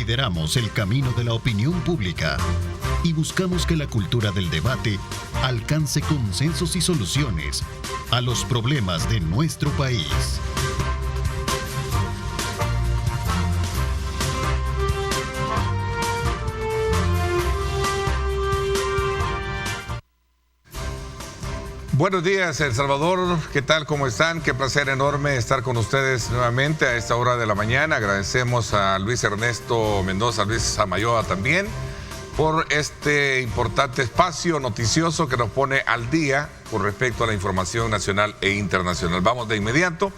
Lideramos el camino de la opinión pública y buscamos que la cultura del debate alcance consensos y soluciones a los problemas de nuestro país. Buenos días, El Salvador. ¿Qué tal? ¿Cómo están? Qué placer enorme estar con ustedes nuevamente a esta hora de la mañana. Agradecemos a Luis Ernesto Mendoza, Luis Samayoa también, por este importante espacio noticioso que nos pone al día con respecto a la información nacional e internacional. Vamos de inmediato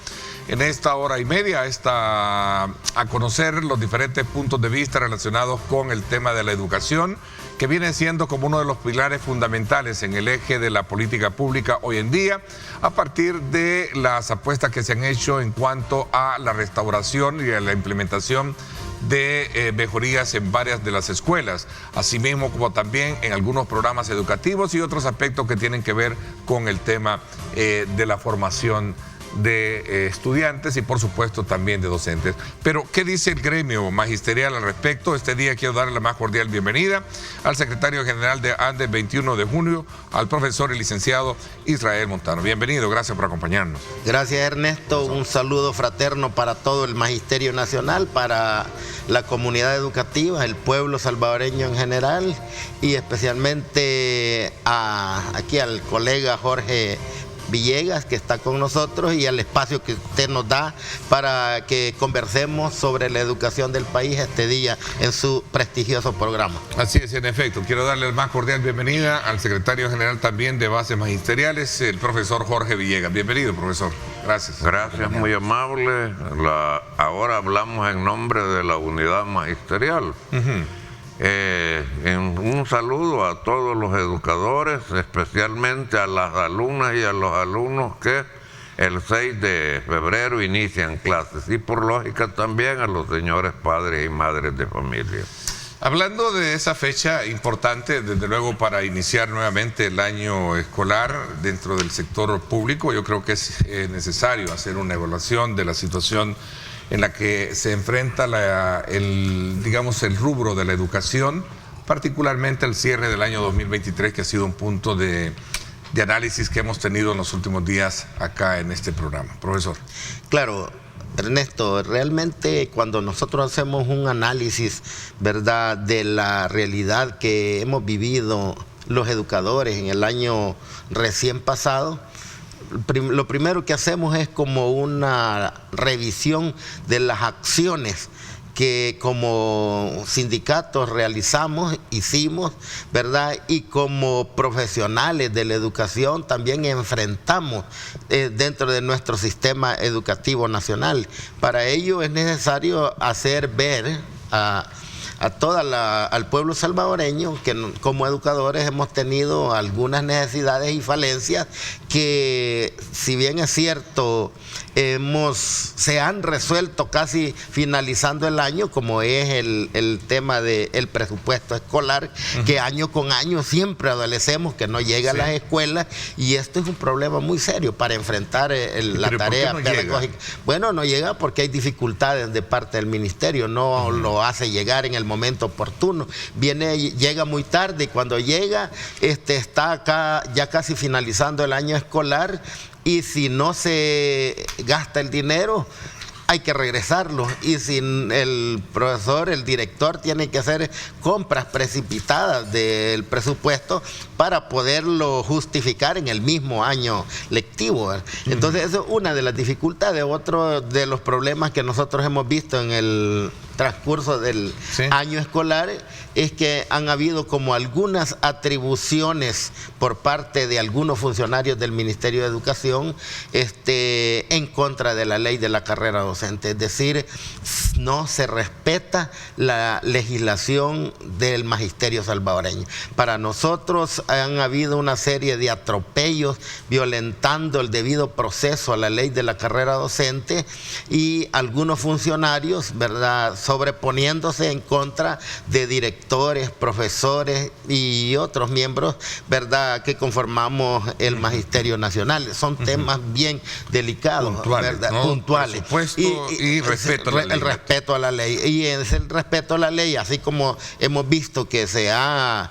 en esta hora y media a conocer los diferentes puntos de vista relacionados con el tema de la educación, que viene siendo como uno de los pilares fundamentales en el eje de la política pública hoy en día, a partir de las apuestas que se han hecho en cuanto a la restauración y a la implementación de mejorías en varias de las escuelas, asimismo como también en algunos programas educativos y otros aspectos que tienen que ver con el tema de la formación de estudiantes y por supuesto también de docentes. Pero ¿qué dice el gremio magisterial al respecto? Este día quiero darle la más cordial bienvenida al secretario general de ANDE 21 de junio, al profesor y licenciado Israel Montano. Bienvenido, gracias por acompañarnos. Gracias, Ernesto, un saludo fraterno para todo el Magisterio Nacional, para la comunidad educativa, el pueblo salvadoreño en general y especialmente aquí al colega Jorge Villegas, que está con nosotros, y al espacio que usted nos da para que conversemos sobre la educación del país este día en su prestigioso programa. Así es, en efecto. Quiero darle la más cordial bienvenida al secretario general también de Bases Magisteriales, el profesor Jorge Villegas. Bienvenido, profesor. Gracias. Gracias, muy amable. Ahora hablamos en nombre de la unidad magisterial. Un saludo a todos los educadores, especialmente a las alumnas y a los alumnos que el 6 de febrero inician clases y por lógica también a los señores padres y madres de familia. Hablando de esa fecha importante, desde luego para iniciar nuevamente el año escolar dentro del sector público, yo creo que es necesario hacer una evaluación de la situación en la que se enfrenta el rubro de la educación, particularmente el cierre del año 2023, que ha sido un punto de análisis que hemos tenido en los últimos días acá en este programa. Profesor. Claro, Ernesto, realmente cuando nosotros hacemos un análisis, ¿verdad?, de la realidad que hemos vivido los educadores en el año recién pasado, lo primero que hacemos es como una revisión de las acciones que como sindicatos hicimos, ¿verdad? Y como profesionales de la educación también enfrentamos dentro de nuestro sistema educativo nacional. Para ello es necesario hacer ver al pueblo salvadoreño que como educadores hemos tenido algunas necesidades y falencias que, si bien es cierto, se han resuelto casi finalizando el año, como es el tema del presupuesto escolar, que año con año siempre adolecemos que no llega a las escuelas, y esto es un problema muy serio para enfrentar la tarea pedagógica. Bueno, no llega porque hay dificultades de parte del ministerio, no lo hace llegar en el momento oportuno, llega muy tarde, y cuando llega está acá ya casi finalizando el año escolar, y si no se gasta el dinero hay que regresarlo, y si el profesor, el director tiene que hacer compras precipitadas del presupuesto para poderlo justificar en el mismo año lectivo. Entonces eso es una de las dificultades. Otro de los problemas que nosotros hemos visto en el transcurso del año escolar es que han habido como algunas atribuciones por parte de algunos funcionarios del Ministerio de Educación en contra de la ley de la carrera docente. Es decir, no se respeta la legislación del magisterio salvadoreño. Para nosotros han habido una serie de atropellos violentando el debido proceso a la ley de la carrera docente, y algunos funcionarios, ¿verdad?, sobreponiéndose en contra de directores, profesores y otros miembros, ¿verdad?, que conformamos el Magisterio Nacional. Son temas bien delicados, puntuales, ¿verdad? ¿no? Puntuales. Y respeto a la ley. El respeto a la ley. Y es el respeto a la ley, así como hemos visto que se ha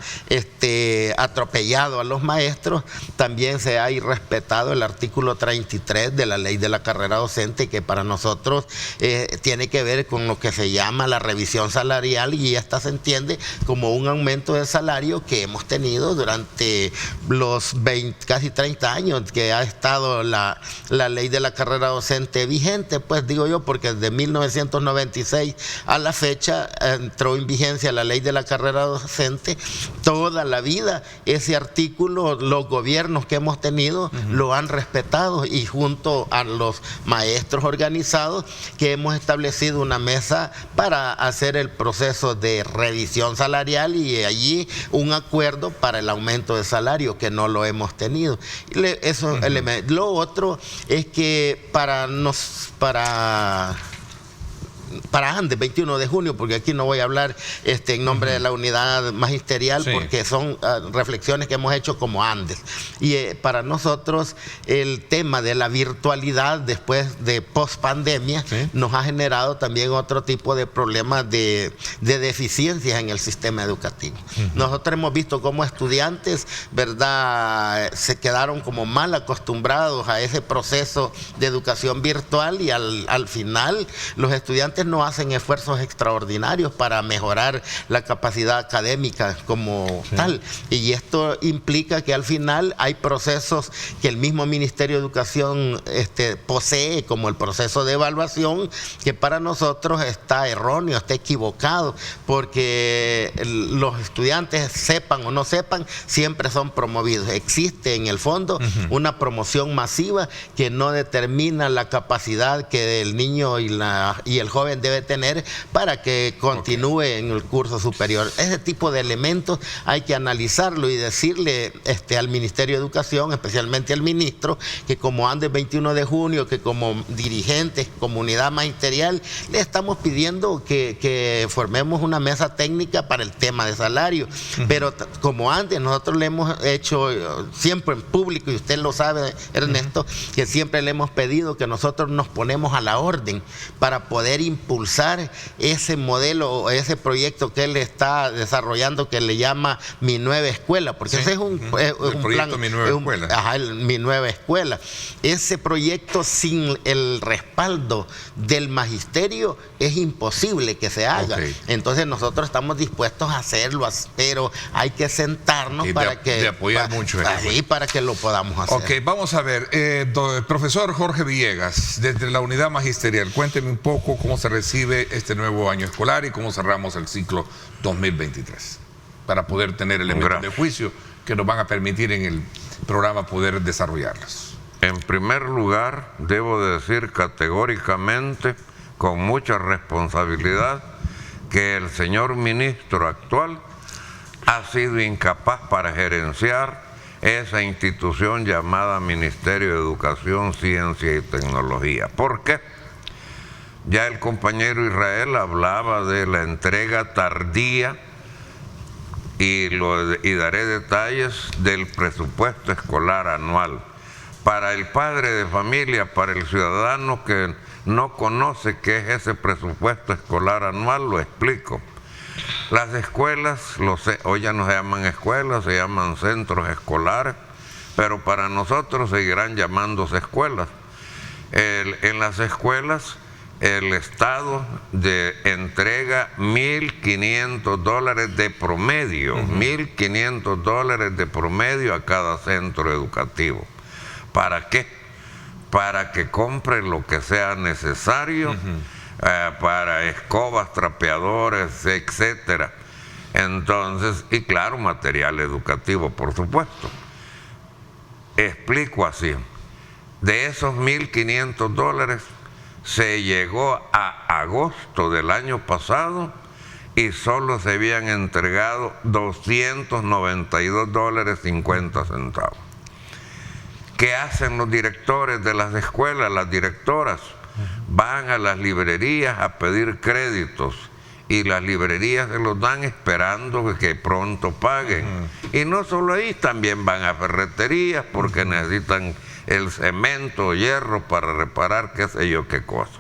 atropellado a los maestros, también se ha irrespetado el artículo 33 de la ley de la carrera docente, que para nosotros tiene que ver con lo que se llama la revisión salarial, y esta se entiende como un aumento de salario que hemos tenido durante los casi 30 años que ha estado la ley de la carrera docente vigente, pues digo yo, porque desde 1996 a la fecha entró en vigencia la ley de la carrera docente. Toda la vida ese artículo, los gobiernos que hemos tenido lo han respetado, y junto a los maestros organizados que hemos establecido una mesa para hacer el proceso de revisión salarial, y allí un acuerdo para el aumento de salario, que no lo hemos tenido. Lo otro es que para Andes, 21 de junio, porque aquí no voy a hablar en nombre de la unidad magisterial, sí, porque son reflexiones que hemos hecho como Andes. Y para nosotros el tema de la virtualidad después de post-pandemia, ¿sí?, nos ha generado también otro tipo de problemas de deficiencias en el sistema educativo. Nosotros hemos visto cómo estudiantes, ¿verdad?, se quedaron como mal acostumbrados a ese proceso de educación virtual, y al final los estudiantes no hacen esfuerzos extraordinarios para mejorar la capacidad académica como tal. Y esto implica que al final hay procesos que el mismo Ministerio de Educación posee, como el proceso de evaluación, que para nosotros está erróneo, está equivocado, porque los estudiantes, sepan o no sepan, siempre son promovidos. Existe en el fondo una promoción masiva que no determina la capacidad que el niño y el joven debe tener para que continúe en el curso superior. Ese tipo de elementos hay que analizarlo y decirle al Ministerio de Educación, especialmente al ministro, que como Andes 21 de junio, que como dirigentes, comunidad magisterial, le estamos pidiendo que formemos una mesa técnica para el tema de salario. Pero como antes, nosotros le hemos hecho siempre en público, y usted lo sabe, Ernesto, que siempre le hemos pedido que nosotros nos ponemos a la orden para poder impulsar ese modelo, ese proyecto que él está desarrollando, que le llama Mi Nueva Escuela, porque ese es un plan, Mi Nueva Escuela. Mi Nueva Escuela. Ese proyecto, sin el respaldo del magisterio, es imposible que se haga. Entonces nosotros estamos dispuestos a hacerlo, pero hay que sentarnos para que lo podamos hacer. Vamos a ver, profesor Jorge Villegas, desde la unidad magisterial, cuénteme un poco cómo se recibe este nuevo año escolar y cómo cerramos el ciclo 2023, para poder tener elementos de juicio que nos van a permitir en el programa poder desarrollarlos. En primer lugar, debo decir categóricamente, con mucha responsabilidad, que el señor ministro actual ha sido incapaz para gerenciar esa institución llamada Ministerio de Educación, Ciencia y Tecnología. ¿Por qué? Ya el compañero Israel hablaba de la entrega tardía y daré detalles del presupuesto escolar anual. Para el padre de familia, para el ciudadano que no conoce qué es ese presupuesto escolar anual, lo explico. Las escuelas, hoy ya no se llaman escuelas, se llaman centros escolares, pero para nosotros seguirán llamándose escuelas. En las escuelas, el Estado entrega $1,500 de promedio, $1,500 de promedio a cada centro educativo. ¿Para qué? Para que compre lo que sea necesario, para escobas, trapeadores, etcétera. Entonces, y claro, material educativo, por supuesto. Explico así. De esos $1,500 se llegó a agosto del año pasado y solo se habían entregado $292.50. ¿Qué hacen los directores de las escuelas, las directoras? Van a las librerías a pedir créditos y las librerías se los dan esperando que pronto paguen. Y no solo ahí, también van a ferreterías porque necesitan el cemento, hierro para reparar qué sé yo qué cosa.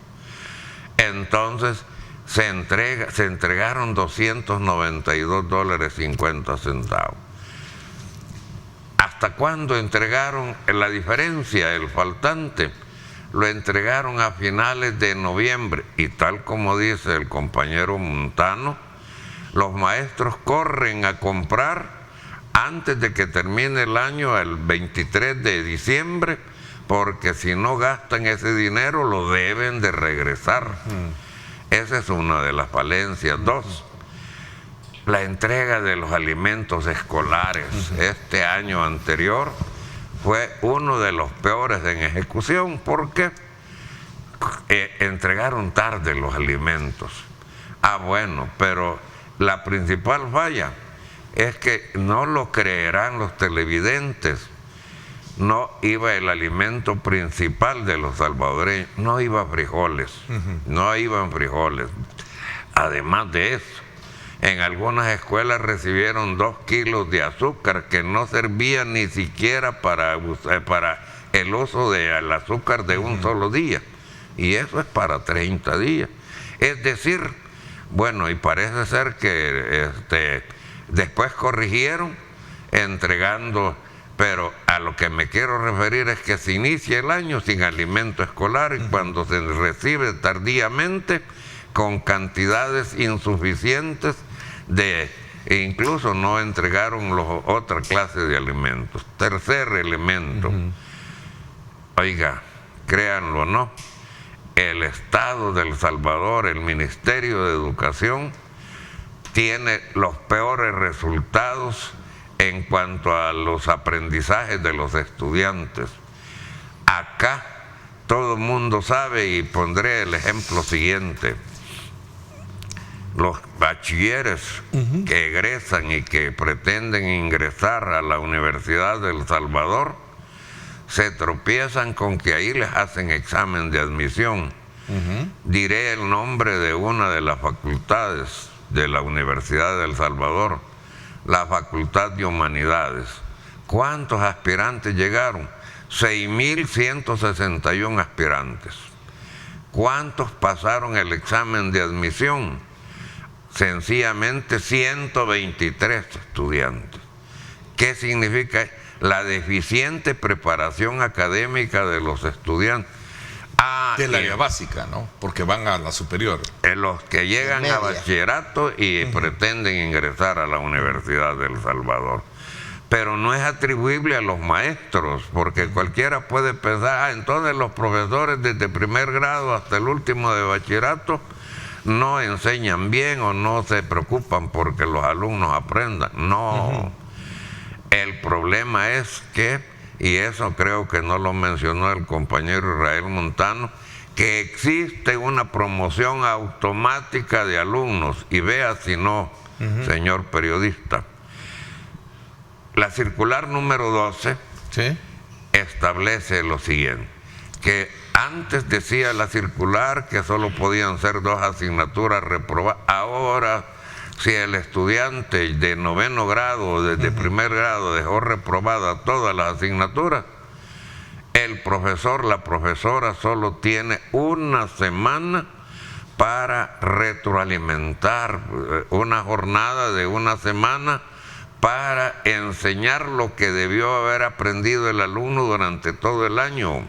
Entonces se entregaron $292.50. ¿Hasta cuándo entregaron la diferencia, el faltante? Lo entregaron a finales de noviembre y tal como dice el compañero Montano, los maestros corren a comprar antes de que termine el año, el 23 de diciembre, porque si no gastan ese dinero lo deben de regresar. Esa es una de las falencias. Dos, la entrega de los alimentos escolares. Este año anterior fue uno de los peores en ejecución porque entregaron tarde los alimentos. Bueno, pero la principal falla es que no lo creerán los televidentes. No iba el alimento principal de los salvadoreños, no iba frijoles, no iban frijoles. Además de eso, en algunas escuelas recibieron 2 kilos de azúcar que no servían ni siquiera para el uso del azúcar de un solo día. Y eso es para 30 días. Es decir, bueno, y parece ser que después corrigieron entregando, pero a lo que me quiero referir es que se inicia el año sin alimento escolar y cuando se recibe tardíamente con cantidades insuficientes e incluso no entregaron otra clase de alimentos. Tercer elemento, oiga, créanlo o no, el Estado de El Salvador, el Ministerio de Educación, tiene los peores resultados en cuanto a los aprendizajes de los estudiantes. Acá todo el mundo sabe, y pondré el ejemplo siguiente: los bachilleres que egresan y que pretenden ingresar a la Universidad de El Salvador se tropiezan con que ahí les hacen examen de admisión. Diré el nombre de una de las facultades de la Universidad de El Salvador, la Facultad de Humanidades. ¿Cuántos aspirantes llegaron? 6.161 aspirantes. ¿Cuántos pasaron el examen de admisión? Sencillamente 123 estudiantes. ¿Qué significa? La deficiente preparación académica de los estudiantes. Del área básica, ¿no? Porque van a la superior. Los que llegan a bachillerato y pretenden ingresar a la Universidad de El Salvador. Pero no es atribuible a los maestros, porque cualquiera puede pensar, entonces los profesores desde primer grado hasta el último de bachillerato no enseñan bien o no se preocupan porque los alumnos aprendan. No. El problema es que, y eso creo que no lo mencionó el compañero Israel Montano, que existe una promoción automática de alumnos. Y vea si no, señor periodista. La circular número 12 establece lo siguiente, que antes decía la circular que solo podían ser 2 asignaturas reprobadas. Ahora, si el estudiante de 9º grado o desde primer grado dejó reprobada todas las asignaturas, el profesor, la profesora solo tiene 1 semana para retroalimentar, una jornada de 1 semana para enseñar lo que debió haber aprendido el alumno durante todo el año.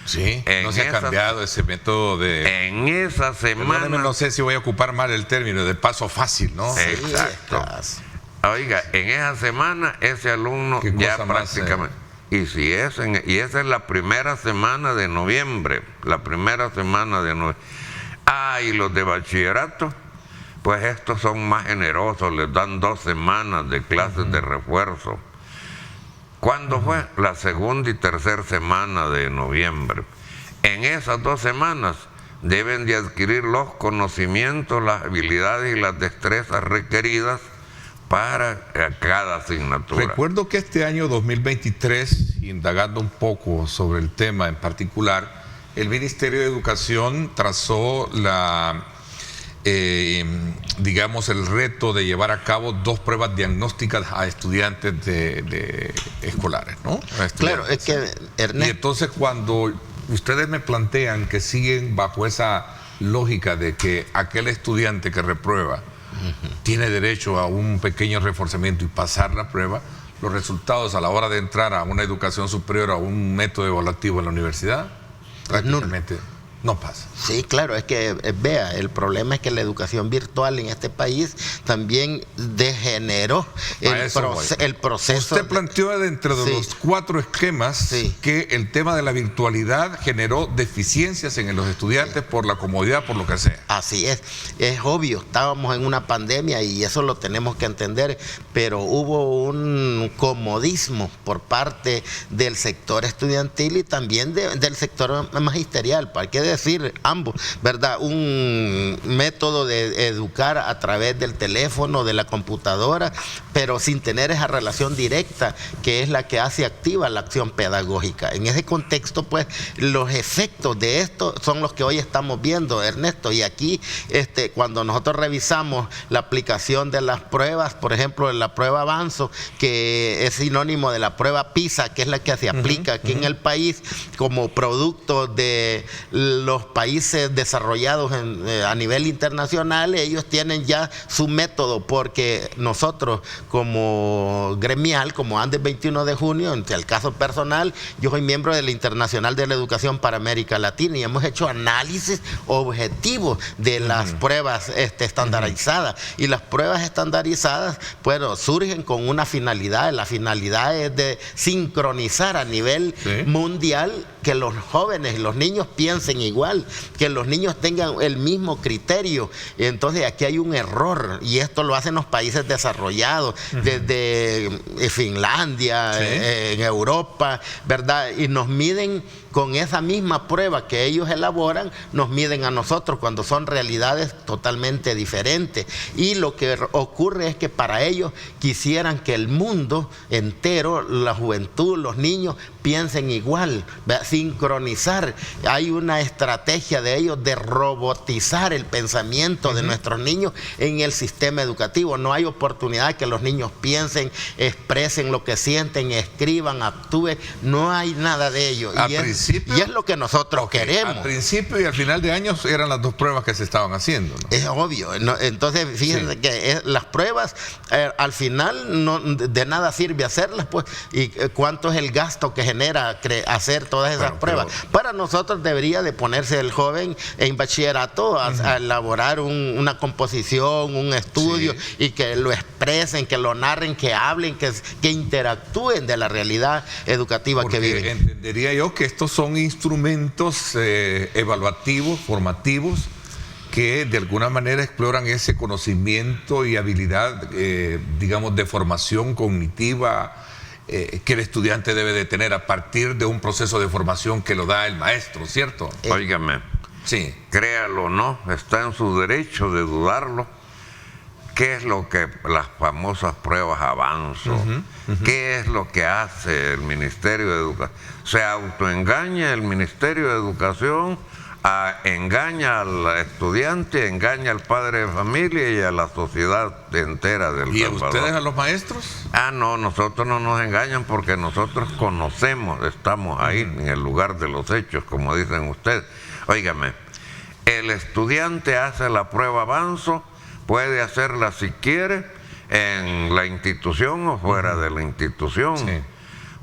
Sí, no se ha cambiado ese método de... En esa semana... No sé si voy a ocupar mal el término de paso fácil, ¿no? Exacto. Oiga, en esa semana ese alumno ya prácticamente... Y esa es la primera semana de noviembre. La primera semana de noviembre. Y los de bachillerato, pues estos son más generosos, les dan 2 semanas de clases de refuerzo. ¿Cuándo fue? La segunda y tercera semana de noviembre. En esas 2 semanas deben de adquirir los conocimientos, las habilidades y las destrezas requeridas para cada asignatura. Recuerdo que este año 2023, indagando un poco sobre el tema en particular, el Ministerio de Educación trazó digamos, el reto de llevar a cabo 2 pruebas diagnósticas a estudiantes de escolares, ¿no? Claro, es que, Ernesto. Y entonces cuando ustedes me plantean que siguen bajo esa lógica de que aquel estudiante que reprueba tiene derecho a un pequeño reforzamiento y pasar la prueba, los resultados a la hora de entrar a una educación superior, a un método evaluativo en la universidad, prácticamente no pasa. Sí, claro, es que vea, el problema es que la educación virtual en este país también degeneró el proceso. Usted planteó dentro de los 4 esquemas que el tema de la virtualidad generó deficiencias en los estudiantes por la comodidad, por lo que sea. Así es obvio, estábamos en una pandemia y eso lo tenemos que entender, pero hubo un comodismo por parte del sector estudiantil y también del sector magisterial, hay que decir ambos, ¿verdad? Un método de educar a través del teléfono, de la computadora, pero sin tener esa relación directa que es la que hace activa la acción pedagógica. En ese contexto, pues, los efectos de esto son los que hoy estamos viendo, Ernesto, y aquí cuando nosotros revisamos la aplicación de las pruebas, por ejemplo, la prueba Avanzo, que es sinónimo de la prueba PISA, que es la que se aplica aquí en el país como producto de los países desarrollados a nivel internacional, ellos tienen ya su método, porque nosotros como gremial, como Andes 21 de junio, en el caso personal, yo soy miembro de la Internacional de la Educación para América Latina y hemos hecho análisis objetivos de las pruebas estandarizadas, y las pruebas estandarizadas, bueno, surgen con una finalidad. La finalidad es de sincronizar a nivel mundial, que los jóvenes, los niños piensen igual, que los niños tengan el mismo criterio. Entonces aquí hay un error, y esto lo hacen los países desarrollados, desde Finlandia, en Europa, ¿verdad? Y nos miden con esa misma prueba que ellos elaboran, nos miden a nosotros cuando son realidades totalmente diferentes. Y lo que ocurre es que para ellos quisieran que el mundo entero, la juventud, los niños, piensen igual, sincronizar. Hay una estrategia de ellos de robotizar el pensamiento de nuestros niños en el sistema educativo. No hay oportunidad que los niños piensen, expresen lo que sienten, escriban, actúen. No hay nada de ello. Y es lo que nosotros queremos. Al principio y al final de años eran las 2 pruebas que se estaban haciendo, ¿no? Es obvio. Entonces, fíjense que las pruebas, al final, de nada sirve hacerlas, pues. ¿Y cuánto es el gasto que genera hacer todas esas pruebas? Para nosotros debería de ponerse el joven en bachillerato a elaborar una composición, un estudio, y que lo expresen, que lo narren, que hablen, que interactúen de la realidad educativa que viven. Entendería yo que estos son instrumentos evaluativos, formativos, que de alguna manera exploran ese conocimiento y habilidad, digamos, de formación cognitiva que el estudiante debe de tener a partir de un proceso de formación que lo da el maestro, ¿cierto? Óigame, créalo o no, está en su derecho de dudarlo. ¿Qué es lo que las famosas pruebas Avanzo? ¿Qué es lo que hace el Ministerio de Educación? Se autoengaña el Ministerio de Educación, engaña al estudiante, engaña al padre de familia y a la sociedad entera del Salvador. ¿Y a ustedes, a los maestros? No, nosotros no nos engañan porque nosotros conocemos, estamos ahí en el lugar de los hechos, como dicen ustedes. Óigame, el estudiante hace la prueba Avanzo, puede hacerla si quiere en la institución o fuera de la institución.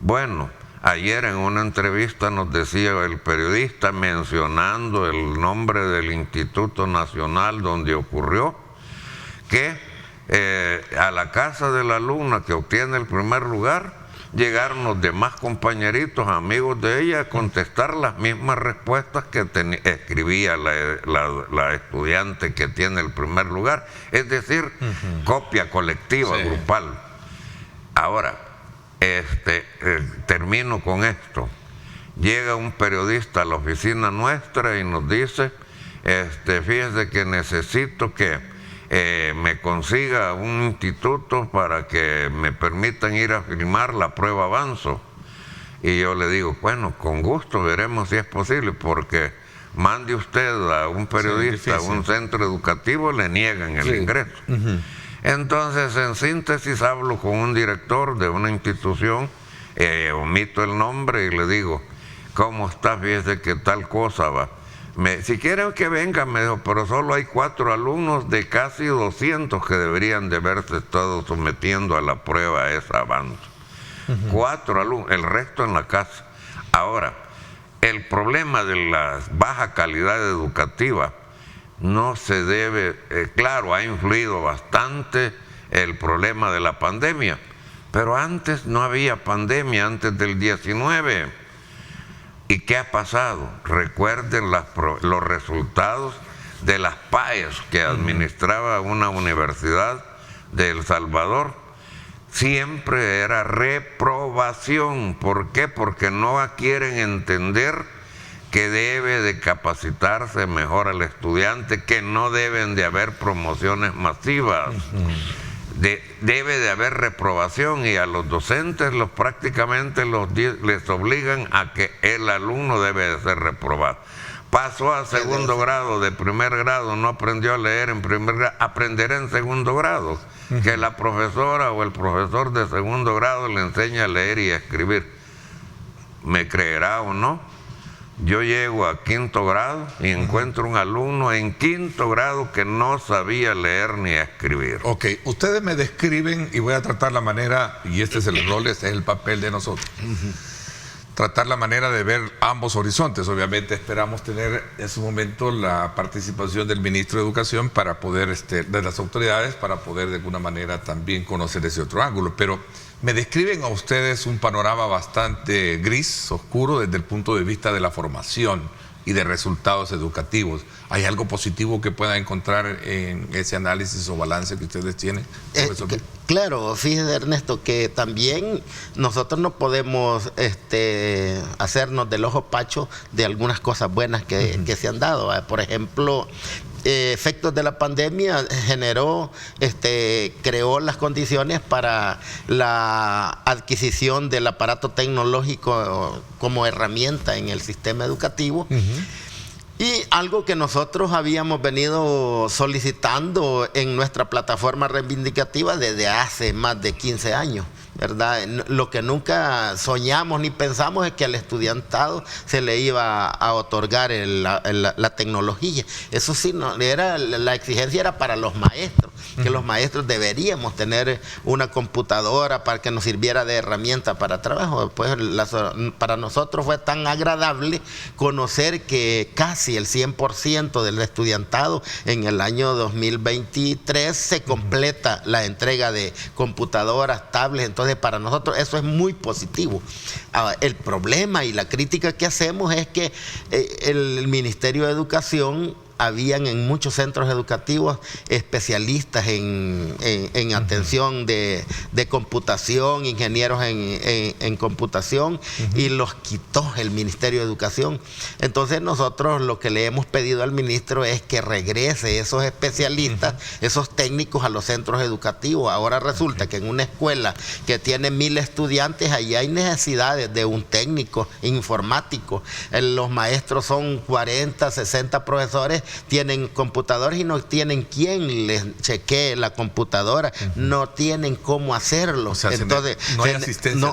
Bueno, ayer en una entrevista nos decía el periodista, mencionando el nombre del Instituto Nacional donde ocurrió, que a la casa de la alumna que obtiene el primer lugar llegaron los demás compañeritos, amigos de ella, a contestar las mismas respuestas que escribía la estudiante que tiene el primer lugar, es decir, copia colectiva, grupal. Ahora, termino con esto. Llega un periodista a la oficina nuestra y nos dice, fíjese que necesito que me consiga un instituto para que me permitan ir a firmar la prueba Avanzo. Y yo le digo, bueno, con gusto veremos si es posible, porque mande usted a un periodista a un centro educativo, le niegan el ingreso. Entonces, en síntesis, hablo con un director de una institución, omito el nombre y le digo, ¿cómo está? Fíjese que tal cosa va. Si quieren que vengan, me dijo, pero solo hay 4 alumnos de casi 200 que deberían de haberse estado sometiendo a la prueba esa avance. 4 alumnos, el resto en la casa. Ahora, el problema de la baja calidad educativa no se debe, claro, ha influido bastante el problema de la pandemia, pero antes no había pandemia, antes del 19. ¿Y qué ha pasado? Recuerden los resultados de las PAES que administraba una universidad de El Salvador. Siempre era reprobación. ¿Por qué? Porque no quieren entender que debe de capacitarse mejor al estudiante, que no deben de haber promociones masivas. Debe de haber reprobación, y a los docentes prácticamente les obligan a que el alumno debe de ser reprobado. Pasó a segundo grado, de primer grado no aprendió a leer en primer grado, aprenderá en segundo grado. Que la profesora o el profesor de segundo grado le enseña a leer y a escribir. ¿Me creerá o no? Yo llego a quinto grado y encuentro un alumno en quinto grado que no sabía leer ni escribir. Ok, ustedes me describen, y voy a tratar la manera, y este es el rol, este es el papel de nosotros. Tratar la manera de ver ambos horizontes. Obviamente esperamos tener en su momento la participación del ministro de Educación para poder, de las autoridades, para poder de alguna manera también conocer ese otro ángulo. Pero me describen a ustedes un panorama bastante gris, oscuro, desde el punto de vista de la formación y de resultados educativos. ¿Hay algo positivo que puedan encontrar en ese análisis o balance que ustedes tienen? Claro, fíjese, Ernesto, que también nosotros no podemos hacernos del ojo pacho de algunas cosas buenas que se han dado. Por ejemplo, efectos de la pandemia creó las condiciones para la adquisición del aparato tecnológico como herramienta en el sistema educativo. Y algo que nosotros habíamos venido solicitando en nuestra plataforma reivindicativa desde hace más de 15 años, ¿verdad? Lo que nunca soñamos ni pensamos es que al estudiantado se le iba a otorgar la tecnología. Eso sí, la exigencia era para los maestros, que los maestros deberíamos tener una computadora para que nos sirviera de herramienta para trabajo. Pues para nosotros fue tan agradable conocer que casi el 100% del estudiantado en el año 2023 se completa la entrega de computadoras, tablets. Entonces, para nosotros eso es muy positivo. El problema y la crítica que hacemos es que el Ministerio de Educación, habían en muchos centros educativos especialistas en atención de computación, ingenieros en computación, y los quitó el Ministerio de Educación. Entonces nosotros lo que le hemos pedido al ministro es que regrese esos especialistas, esos técnicos a los centros educativos. Ahora resulta que en una escuela que tiene 1000 estudiantes, allí hay necesidades de un técnico informático. Los maestros son 40, 60 profesores, tienen computadores y no tienen quien les chequee la computadora, no tienen cómo hacerlo. O sea, entonces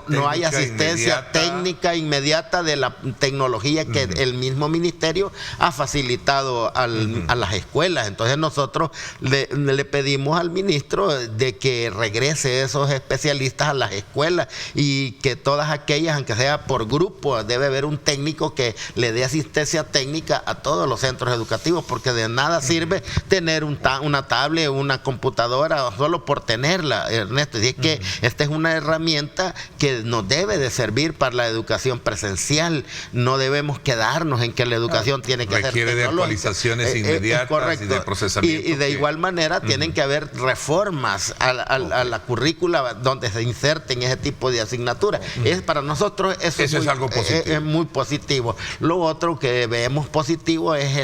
no hay asistencia técnica inmediata de la tecnología que el mismo ministerio ha facilitado a las escuelas. Entonces nosotros le pedimos al ministro de que regrese esos especialistas a las escuelas, y que todas aquellas, aunque sea por grupo, debe haber un técnico que le dé asistencia técnica a todos los centros educativos, porque de nada sirve tener una tablet o una computadora solo por tenerla, Ernesto. Y es que esta es una herramienta que nos debe de servir para la educación presencial. No debemos quedarnos en que la educación tiene que ser requiere de actualizaciones inmediatas y de procesamiento. Y de igual manera tienen que haber reformas a la currícula donde se inserten ese tipo de asignaturas. Para nosotros eso es algo positivo. Es muy positivo. Lo otro que vemos positivo es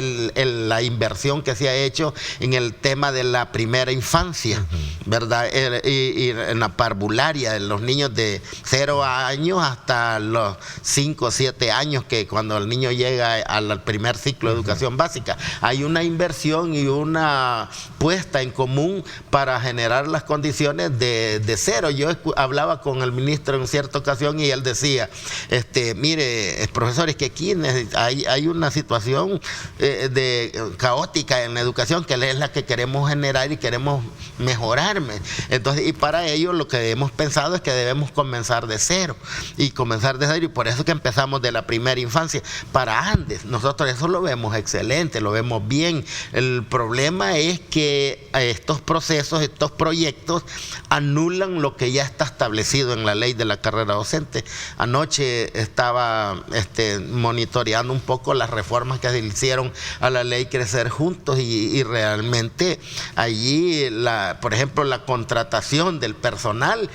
la inversión que se ha hecho en el tema de la primera infancia, ¿verdad? Y en la parvularia, de los niños de 0 años hasta los 5 o 7 años, que cuando el niño llega al primer ciclo de educación básica, hay una inversión y una puesta en común para generar las condiciones de cero. Yo hablaba con el ministro en cierta ocasión y él decía, mire, profesores, que aquí hay una situación caótica en la educación, que es la que queremos generar y queremos mejorarme. Entonces, y para ello lo que hemos pensado es que debemos comenzar de cero, y por eso que empezamos de la primera infancia para Andes. Nosotros eso lo vemos excelente, lo vemos bien. El problema es que estos procesos, estos proyectos anulan lo que ya está establecido en la ley de la carrera docente. Anoche estaba monitoreando un poco las reformas que se hicieron a la ley Crecer Juntos, y realmente allí, por ejemplo, la contratación del personal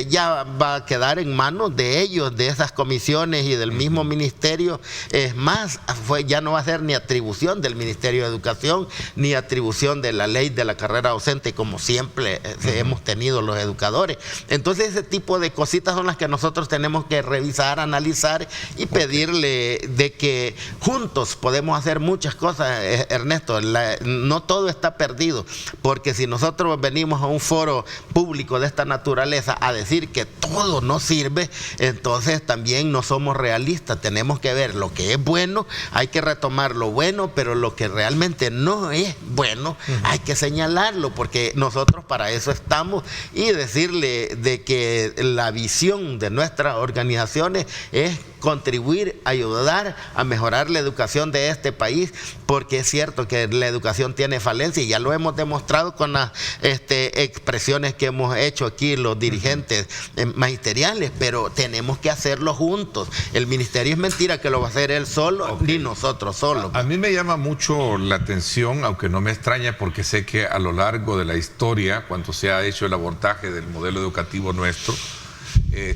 ya va a quedar en manos de ellos, de esas comisiones y del mismo ministerio. Es más, ya no va a ser ni atribución del Ministerio de Educación ni atribución de la ley de la carrera docente, como siempre hemos tenido los educadores. Entonces, ese tipo de cositas son las que nosotros tenemos que revisar, analizar y pedirle de que juntos podemos hacer muchas cosas, Ernesto. No todo está perdido, porque si nosotros venimos a un foro público de esta naturaleza a decir que todo no sirve, entonces también no somos realistas. Tenemos que ver lo que es bueno, hay que retomar lo bueno, pero lo que realmente no es bueno, hay que señalarlo, porque nosotros para eso estamos, y decirle de que la visión de nuestras organizaciones es contribuir, ayudar a mejorar la educación de este país, porque es cierto que la educación tiene falencia, y ya lo hemos demostrado con las expresiones que hemos hecho aquí los dirigentes magisteriales, pero tenemos que hacerlo juntos. El ministerio es mentira que lo va a hacer él solo, ni nosotros solos. A mí me llama mucho la atención, aunque no me extraña, porque sé que a lo largo de la historia, cuando se ha hecho el abordaje del modelo educativo nuestro,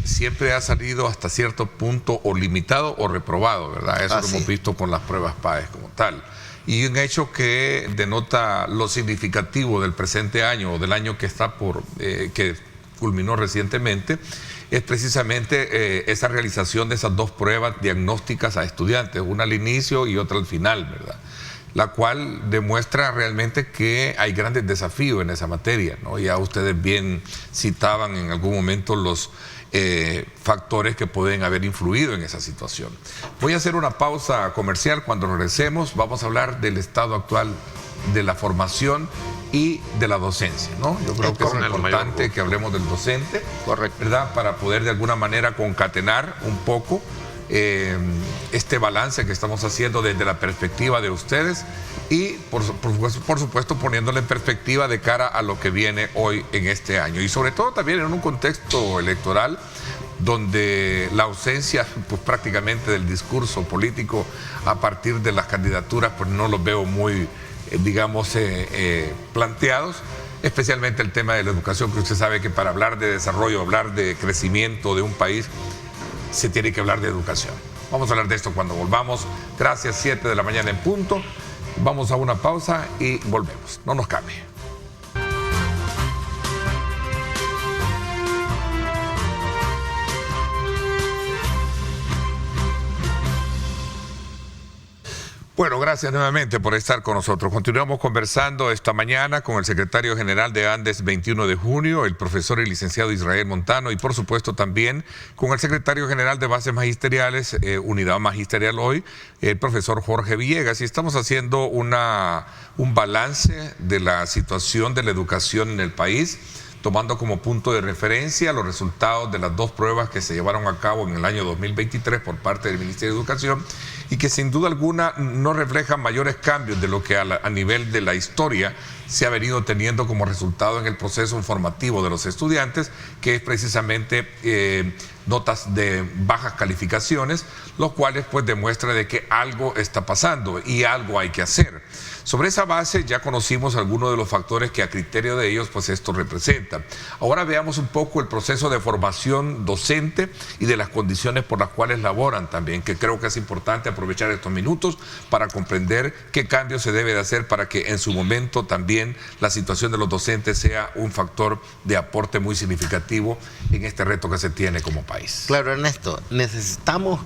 siempre ha salido hasta cierto punto o limitado o reprobado, ¿verdad? Eso lo hemos visto con las pruebas PAES como tal. Y un hecho que denota lo significativo del presente año, o del año que está que culminó recientemente, es precisamente esa realización de esas 2 pruebas diagnósticas a estudiantes, una al inicio y otra al final, ¿verdad? La cual demuestra realmente que hay grandes desafíos en esa materia, ¿no? Ya ustedes bien citaban en algún momento los factores que pueden haber influido en esa situación. Voy a hacer una pausa comercial. Cuando regresemos vamos a hablar del estado actual de la formación y de la docencia, ¿no? Yo creo que es importante que hablemos del docente, correcto, ¿verdad? Para poder de alguna manera concatenar un poco este balance que estamos haciendo desde la perspectiva de ustedes, y por supuesto poniéndole en perspectiva de cara a lo que viene hoy en este año, y sobre todo también en un contexto electoral donde la ausencia pues prácticamente del discurso político a partir de las candidaturas pues no los veo muy planteados, especialmente el tema de la educación, que usted sabe que para hablar de desarrollo, hablar de crecimiento de un país, se tiene que hablar de educación. Vamos a hablar de esto cuando volvamos. Gracias, 7 de la mañana en punto. Vamos a una pausa y volvemos. No nos cambie. Bueno, gracias nuevamente por estar con nosotros. Continuamos conversando esta mañana con el secretario general de Andes 21 de junio, el profesor y licenciado Israel Montano, y por supuesto también con el secretario general de Bases Magisteriales, Unidad Magisterial hoy, el profesor Jorge Villegas. Y estamos haciendo un balance de la situación de la educación en el país, tomando como punto de referencia los resultados de las 2 pruebas que se llevaron a cabo en el año 2023 por parte del Ministerio de Educación, y que sin duda alguna no reflejan mayores cambios de lo que a nivel de la historia se ha venido teniendo como resultado en el proceso formativo de los estudiantes, que es precisamente notas de bajas calificaciones, lo cual pues demuestra de que algo está pasando y algo hay que hacer. Sobre esa base ya conocimos algunos de los factores que a criterio de ellos pues esto representa. Ahora veamos un poco el proceso de formación docente y de las condiciones por las cuales laboran también, que creo que es importante aprovechar estos minutos para comprender qué cambio se debe de hacer para que en su momento también la situación de los docentes sea un factor de aporte muy significativo en este reto que se tiene como país. Claro, Ernesto, necesitamos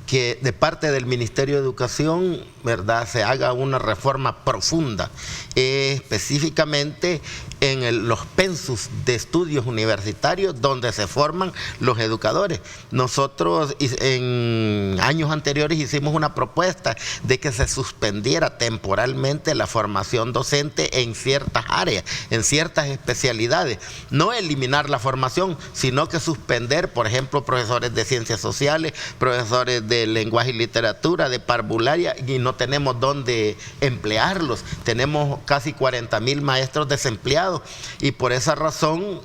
que de parte del Ministerio de Educación, ¿verdad?, se haga una reforma profunda, específicamente en los pensus de estudios universitarios donde se forman los educadores. Nosotros en años anteriores hicimos una propuesta de que se suspendiera temporalmente la formación docente en ciertas áreas, en ciertas especialidades. No eliminar la formación, sino que suspender, por ejemplo, profesores de ciencias sociales, profesores de lenguaje y literatura, de parvularia, y no tenemos dónde emplearlos. Tenemos casi 40,000 maestros desempleados y por esa razón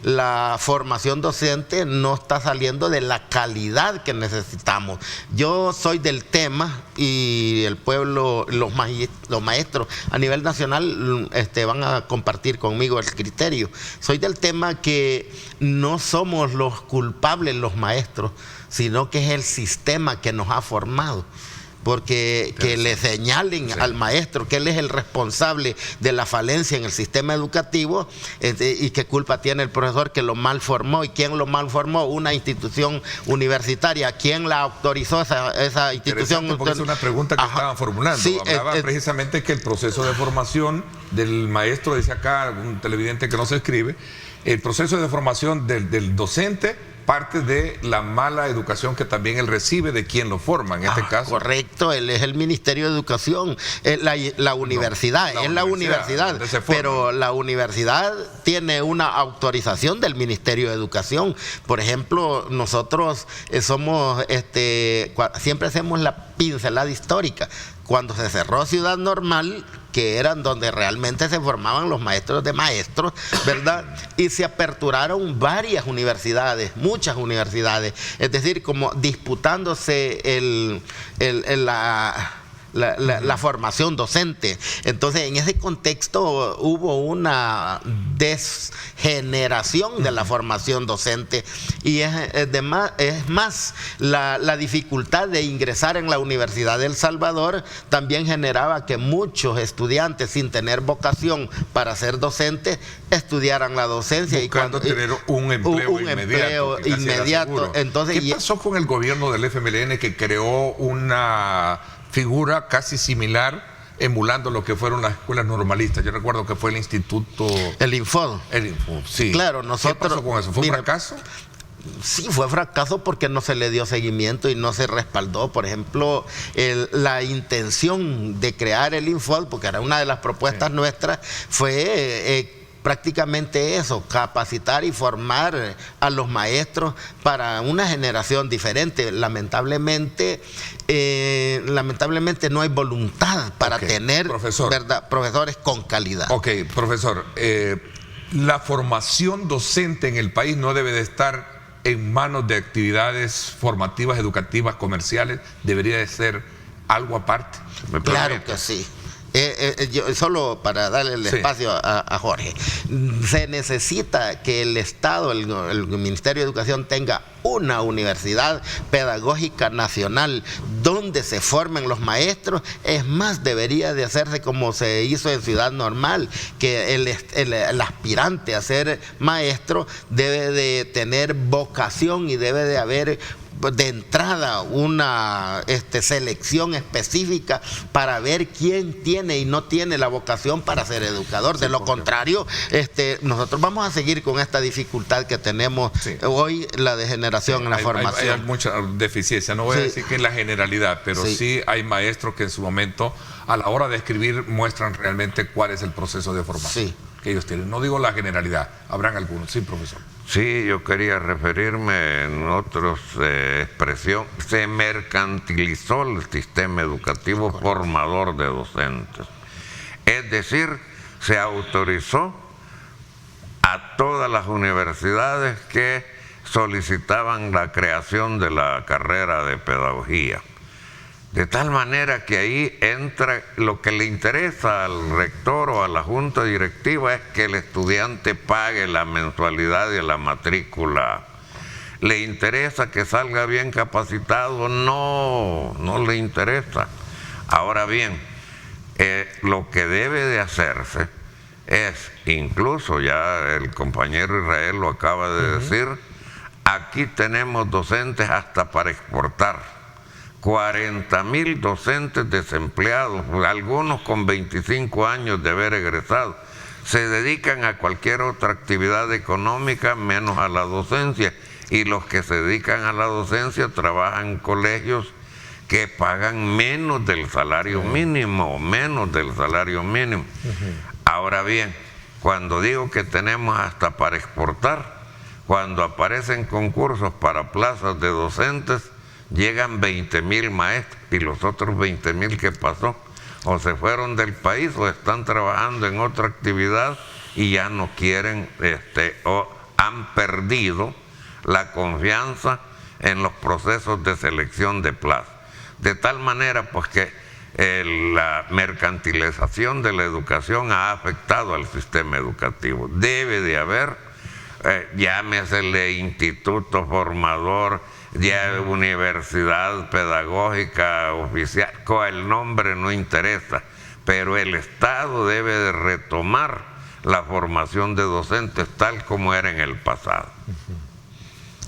la formación docente no está saliendo de la calidad que necesitamos. Yo soy del tema y el pueblo, los maestros a nivel nacional van a compartir conmigo el criterio. Soy del tema que no somos los culpables los maestros, sino que es el sistema que nos ha formado. Porque que le señalen al maestro que él es el responsable de la falencia en el sistema educativo, y qué culpa tiene el profesor que lo mal formó. ¿Y quién lo mal formó? Una institución universitaria. ¿Quién la autorizó esa institución? Porque es una pregunta que estaban formulando. Sí, hablaba precisamente que el proceso de formación del maestro, dice acá un televidente que no se escribe, el proceso de formación del docente parte de la mala educación que también él recibe de quien lo forma, en este caso. Correcto, él es el Ministerio de Educación, la universidad, es la universidad, pero la universidad tiene una autorización del Ministerio de Educación. Por ejemplo, nosotros siempre hacemos la pincelada histórica. Cuando se cerró Ciudad Normal, que eran donde realmente se formaban los maestros de maestros, ¿verdad? Y se aperturaron varias universidades, muchas universidades, es decir, como disputándose la formación docente. Entonces, en ese contexto hubo una desgeneración de la formación docente y es más la dificultad de ingresar en la Universidad de El Salvador también generaba que muchos estudiantes sin tener vocación para ser docentes estudiaran la docencia buscando tener un empleo inmediato. Entonces, ¿qué pasó con el gobierno del FMLN que creó una figura casi similar, emulando lo que fueron las escuelas normalistas? Yo recuerdo que fue el instituto... El Infod. Sí. Claro, nosotros... ¿Qué pasó con eso? ¿Fue un fracaso? Sí, fue fracaso porque no se le dio seguimiento y no se respaldó. Por ejemplo, la intención de crear el Infod, porque era una de las propuestas nuestras, fue... prácticamente eso, capacitar y formar a los maestros para una generación diferente. Lamentablemente no hay voluntad para tener profesores con calidad. Ok, profesor, la formación docente en el país no debe de estar en manos de actividades formativas, educativas, comerciales, debería de ser algo aparte. Claro que sí. Yo, solo para darle el espacio a Jorge, se necesita que el Estado, el Ministerio de Educación tenga una universidad pedagógica nacional donde se formen los maestros. Es más, debería de hacerse como se hizo en Ciudad Normal, que el aspirante a ser maestro debe de tener vocación y debe de haber de entrada una selección específica para ver quién tiene y no tiene la vocación para ser educador. De lo contrario, nosotros vamos a seguir con esta dificultad que tenemos hoy, la degeneración en la formación. Hay mucha deficiencia, no voy a decir que en la generalidad, pero sí hay maestros que en su momento, a la hora de escribir, muestran realmente cuál es el proceso de formación que ellos tienen. No digo la generalidad, habrán algunos. Sí, profesor. Sí, yo quería referirme en otras expresión. Se mercantilizó el sistema educativo formador de docentes. Es decir, se autorizó a todas las universidades que solicitaban la creación de la carrera de pedagogía. De tal manera que ahí entra lo que le interesa al rector o a la junta directiva, es que el estudiante pague la mensualidad de la matrícula. ¿Le interesa que salga bien capacitado? No, no le interesa. Ahora bien, lo que debe de hacerse es, incluso ya el compañero Israel lo acaba de decir, aquí tenemos docentes hasta para exportar. 40,000 docentes desempleados, algunos con 25 años de haber egresado, se dedican a cualquier otra actividad económica menos a la docencia, y los que se dedican a la docencia trabajan en colegios que pagan menos del salario mínimo, Ahora bien, cuando digo que tenemos hasta para exportar, cuando aparecen concursos para plazas de docentes, llegan 20,000 maestros, y los otros 20,000, ¿qué pasó? O se fueron del país o están trabajando en otra actividad y ya no quieren, o han perdido la confianza en los procesos de selección de plazas. De tal manera pues que la mercantilización de la educación ha afectado al sistema educativo. Debe de haber, llámesele instituto formador, ya universidad pedagógica oficial, con el nombre no interesa, pero el Estado debe de retomar la formación de docentes tal como era en el pasado.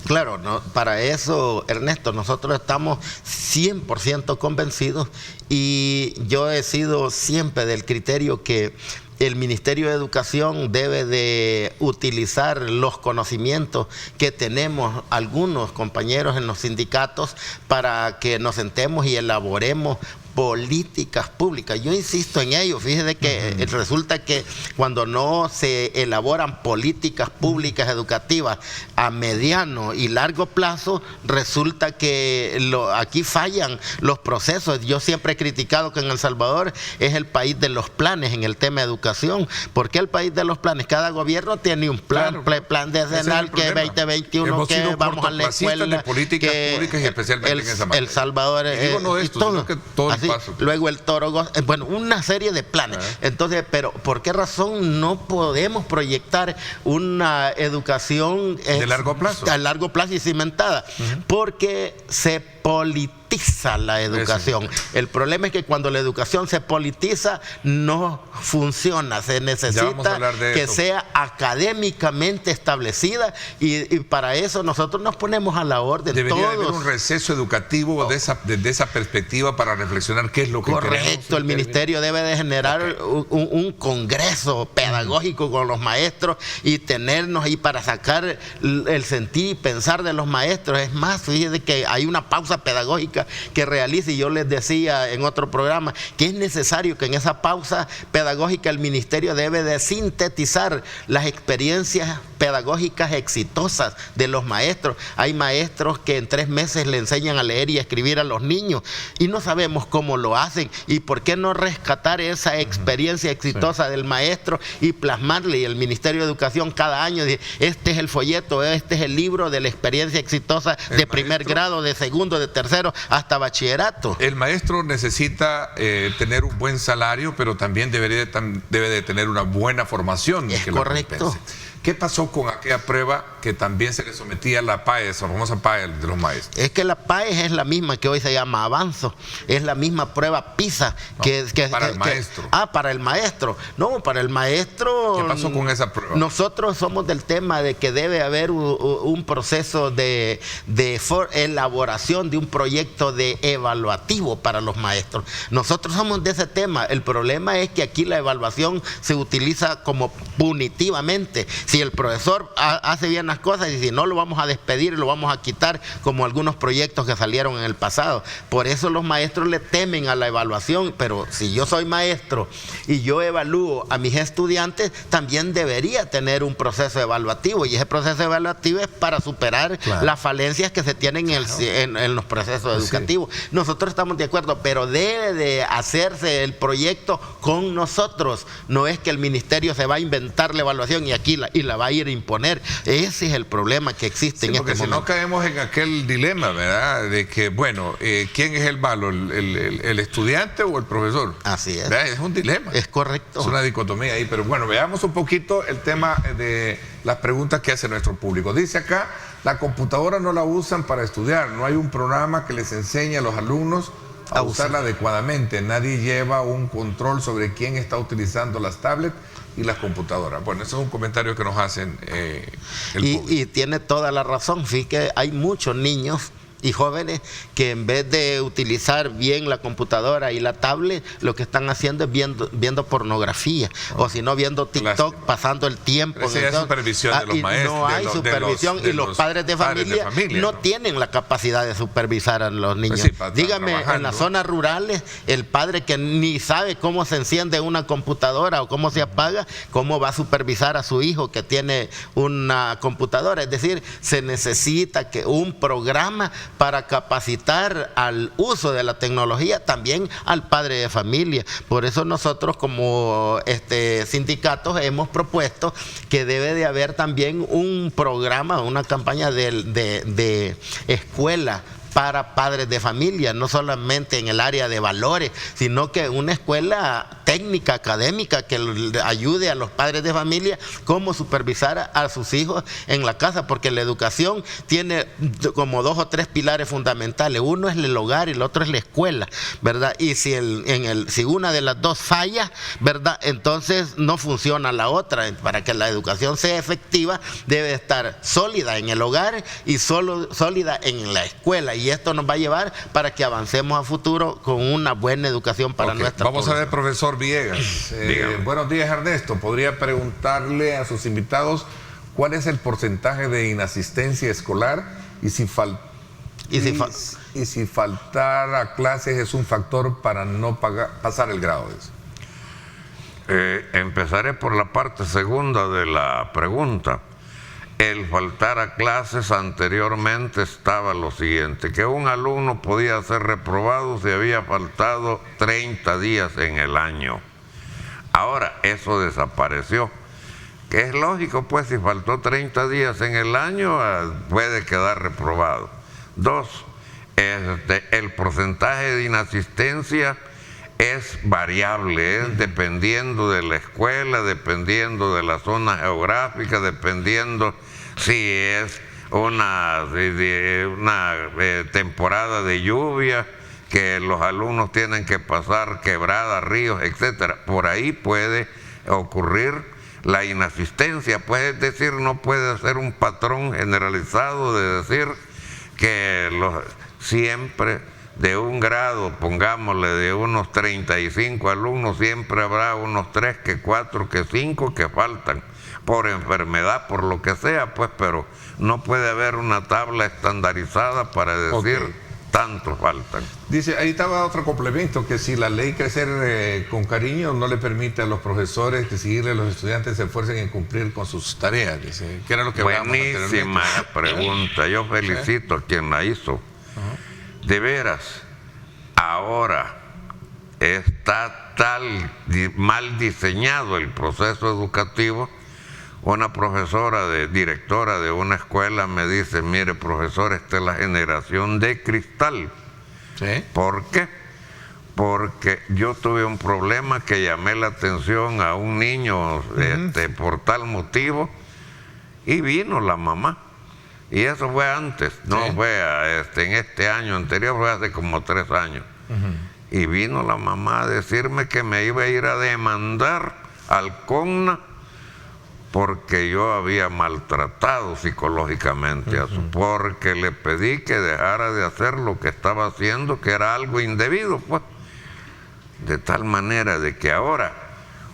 Claro, no, para eso, Ernesto, nosotros estamos 100% convencidos, y yo he sido siempre del criterio que el Ministerio de Educación debe de utilizar los conocimientos que tenemos algunos compañeros en los sindicatos para que nos sentemos y elaboremos políticas públicas. Yo insisto en ello. Fíjese que resulta que cuando no se elaboran políticas públicas educativas a mediano y largo plazo, resulta que aquí fallan los procesos. Yo siempre he criticado que en El Salvador es el país de los planes en el tema de educación. ¿Por qué el país de los planes? Cada gobierno tiene un plan, claro, plan decenal, que 2021, que vamos a la escuela, de políticas públicas, y especialmente en esa materia. El Salvador digo, no esto, todo, sino que todo así, luego el toro, bueno, una serie de planes. Entonces, pero ¿por qué razón no podemos proyectar una educación de largo plazo? A largo plazo y cimentada? Porque se politiza la educación. Eso. El problema es que cuando la educación se politiza, no funciona. Se necesita que sea académicamente establecida, y para eso nosotros nos ponemos a la orden. Debería haber un receso educativo desde esa perspectiva para reflexionar qué es lo que queremos. Correcto, el ministerio debe de generar un congreso pedagógico con los maestros y tenernos ahí para sacar el sentir y pensar de los maestros. Es más, fíjate que hay una pausa pedagógica que realiza, y yo les decía en otro programa que es necesario que en esa pausa pedagógica el ministerio debe de sintetizar las experiencias pedagógicas exitosas de los maestros. Hay maestros que en 3 meses le enseñan a leer y a escribir a los niños y no sabemos cómo lo hacen, y por qué no rescatar esa experiencia exitosa del maestro y plasmarle. Y el Ministerio de Educación cada año dice: este es el folleto, este es el libro de la experiencia exitosa de primer grado, de segundo, de tercero, hasta bachillerato. El maestro necesita tener un buen salario, pero también debe de tener una buena formación. Es correcto. ¿Qué pasó con aquella prueba que también se le sometía a la PAES, la famosa PAES de los maestros? Es que la PAES es la misma que hoy se llama Avanzo, es la misma prueba PISA. Para el maestro. Para el maestro. No, para el maestro. ¿Qué pasó con esa prueba? Nosotros somos del tema de que debe haber un proceso de elaboración de un proyecto de evaluativo para los maestros. Nosotros somos de ese tema. El problema es que aquí la evaluación se utiliza como punitivamente. Si el profesor hace bien las cosas, y si no, lo vamos a despedir y lo vamos a quitar, como algunos proyectos que salieron en el pasado. Por eso los maestros le temen a la evaluación. Pero si yo soy maestro y yo evalúo a mis estudiantes, también debería tener un proceso evaluativo, y ese proceso evaluativo es para superar las falencias que se tienen en los procesos educativos. Nosotros estamos de acuerdo, pero debe de hacerse el proyecto con nosotros. No es que el ministerio se va a inventar la evaluación y aquí y la va a ir a imponer. Ese es el problema que existe en este momento. Porque si no caemos en aquel dilema, ¿verdad? De que, bueno, ¿quién es el malo? ¿El estudiante o el profesor? Así es. ¿Verdad? Es un dilema. Es correcto. Es una dicotomía ahí. Pero bueno, veamos un poquito el tema de las preguntas que hace nuestro público. Dice acá, la computadora no la usan para estudiar. No hay un programa que les enseñe a los alumnos a usarla adecuadamente. Nadie lleva un control sobre quién está utilizando las tablets y las computadoras. Bueno, ese es un comentario que nos hacen el público. Y tiene toda la razón. Fíjate que hay muchos niños y jóvenes que en vez de utilizar bien la computadora y la tablet, lo que están haciendo es viendo pornografía, o si no viendo TikTok, pasando el tiempo. Esa es supervisión de los maestros. No hay supervisión y los padres de familia no tienen la capacidad de supervisar a los niños. Pues sí, dígame, en las zonas rurales, el padre que ni sabe cómo se enciende una computadora o cómo se apaga, ¿cómo va a supervisar a su hijo que tiene una computadora? Es decir, se necesita que un programa para capacitar al uso de la tecnología también al padre de familia. Por eso nosotros como sindicatos hemos propuesto que debe de haber también un programa, una campaña de escuela para padres de familia, no solamente en el área de valores, sino que una escuela técnica, académica, que ayude a los padres de familia cómo supervisar a sus hijos en la casa, porque la educación tiene como 2 o 3 pilares fundamentales. Uno es el hogar y el otro es la escuela, ¿verdad? Y si si una de las dos falla, ¿verdad?, entonces no funciona la otra. Para que la educación sea efectiva, debe estar sólida en el hogar y sólida en la escuela. Y esto nos va a llevar para que avancemos a futuro con una buena educación para nuestra Vamos población. a ver, profesor Villegas. Buenos días, Ernesto. ¿Podría preguntarle a sus invitados cuál es el porcentaje de inasistencia escolar y si faltar a clases es un factor para no pasar el grado? Empezaré por la parte segunda de la pregunta. El faltar a clases anteriormente estaba lo siguiente, que un alumno podía ser reprobado si había faltado 30 días en el año. Ahora eso desapareció, que es lógico, pues si faltó 30 días en el año puede quedar reprobado. 2, el porcentaje de inasistencia es variable, es dependiendo de la escuela, dependiendo de la zona geográfica, dependiendo si es una temporada de lluvia, que los alumnos tienen que pasar quebradas, ríos, etcétera. Por ahí puede ocurrir la inasistencia, pues, es decir, no puede ser un patrón generalizado de decir que siempre de un grado, pongámosle de unos 35 alumnos, siempre habrá unos 3, que 4, que 5 que faltan por enfermedad, por lo que sea, pues, pero no puede haber una tabla estandarizada para decir tantos faltan. Dice, ahí estaba otro complemento, que si la ley Crecer con Cariño no le permite a los profesores exigirle a los estudiantes se esfuercen en cumplir con sus tareas, dice, que era lo que buenísima pregunta, yo felicito a quien la hizo. De veras, ahora está mal diseñado el proceso educativo. Una profesora, directora de una escuela me dice, mire, profesor, esta es la generación de cristal. ¿Sí? ¿Por qué? Porque yo tuve un problema que llamé la atención a un niño por tal motivo y vino la mamá. Y eso fue antes, no fue en este año anterior, fue hace como 3 años. Y vino la mamá a decirme que me iba a ir a demandar al CONNA porque yo había maltratado psicológicamente a su, porque le pedí que dejara de hacer lo que estaba haciendo, que era algo indebido, pues. De tal manera de que ahora,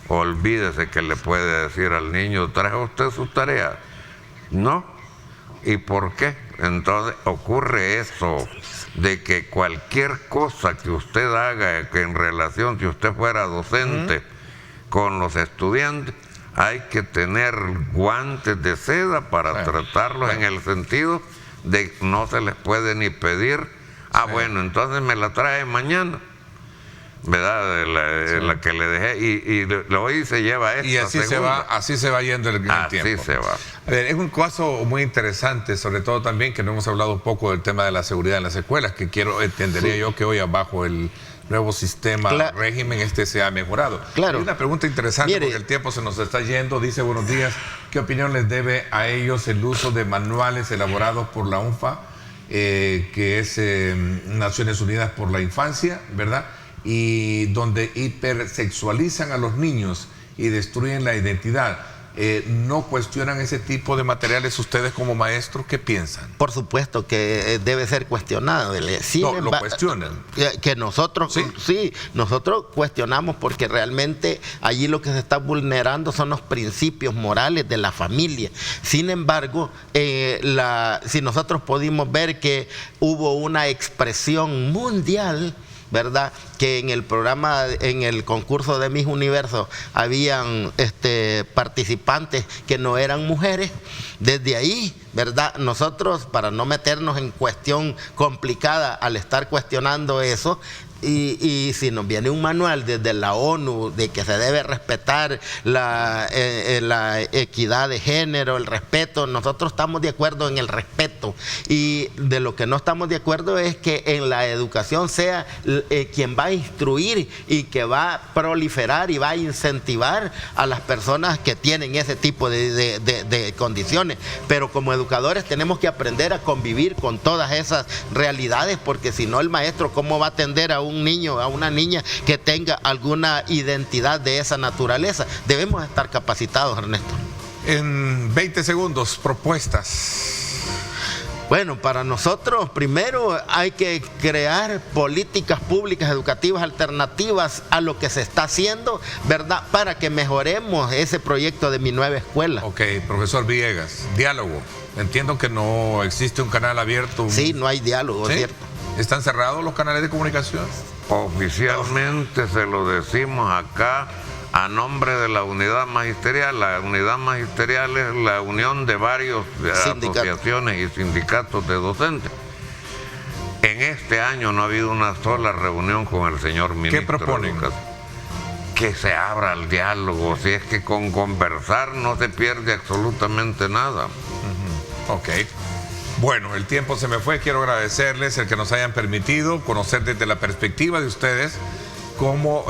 olvídese que le puede decir al niño, ¿trajo usted su tarea? No. ¿Y por qué? Entonces ocurre eso, de que cualquier cosa que usted haga, que en relación, si usted fuera docente con los estudiantes, hay que tener guantes de seda para tratarlos en el sentido de que no se les puede ni pedir, bueno, entonces me la trae mañana. ¿verdad? La que le dejé, y hoy se lleva esta y así segunda. así se va yendo el tiempo. Así se va. A ver, es un caso muy interesante, sobre todo también que no hemos hablado un poco del tema de la seguridad en las escuelas, que entendería yo que hoy bajo el nuevo sistema, régimen, se ha mejorado. Claro. Hay una pregunta interesante, Mire, porque el tiempo se nos está yendo. Dice, buenos días, ¿qué opinión les debe a ellos el uso de manuales elaborados por la UNFPA, que es Naciones Unidas por la Infancia, ¿verdad? Y donde hipersexualizan a los niños y destruyen la identidad? ¿No cuestionan ese tipo de materiales ustedes como maestros? ¿Qué piensan? Por supuesto que debe ser cuestionado. Lo cuestionan. Que nosotros, sí, nosotros cuestionamos, porque realmente allí lo que se está vulnerando son los principios morales de la familia. Sin embargo, si nosotros pudimos ver que hubo una expresión mundial, ¿verdad?, que en el programa, en el concurso de Miss Universo, habían participantes que no eran mujeres. Desde ahí, ¿verdad?, nosotros, para no meternos en cuestión complicada al estar cuestionando eso, y si nos viene un manual desde la ONU de que se debe respetar la equidad de género, el respeto, nosotros estamos de acuerdo en el respeto, y de lo que no estamos de acuerdo es que en la educación sea quien va a instruir y que va a proliferar y va a incentivar a las personas que tienen ese tipo de condiciones. Pero como educadores tenemos que aprender a convivir con todas esas realidades, porque si no, el maestro, ¿cómo va a atender a un niño, a una niña que tenga alguna identidad de esa naturaleza? Debemos estar capacitados, Ernesto. En 20 segundos, propuestas. Bueno, para nosotros primero hay que crear políticas públicas educativas alternativas a lo que se está haciendo, ¿verdad?, para que mejoremos ese proyecto de Mi Nueva Escuela. Ok, profesor Villegas, diálogo. Entiendo que no existe un canal abierto. Sí, no hay diálogo, ¿Sí? ¿cierto? ¿Están cerrados los canales de comunicación? Oficialmente se lo decimos acá a nombre de la unidad magisterial. La unidad magisterial es la unión de varios asociaciones y sindicatos de docentes. En este año no ha habido una sola reunión con el señor ministro. ¿Qué proponen? Que se abra el diálogo. Si es que con conversar no se pierde absolutamente nada. Ok. Bueno, el tiempo se me fue. Quiero agradecerles el que nos hayan permitido conocer desde la perspectiva de ustedes, como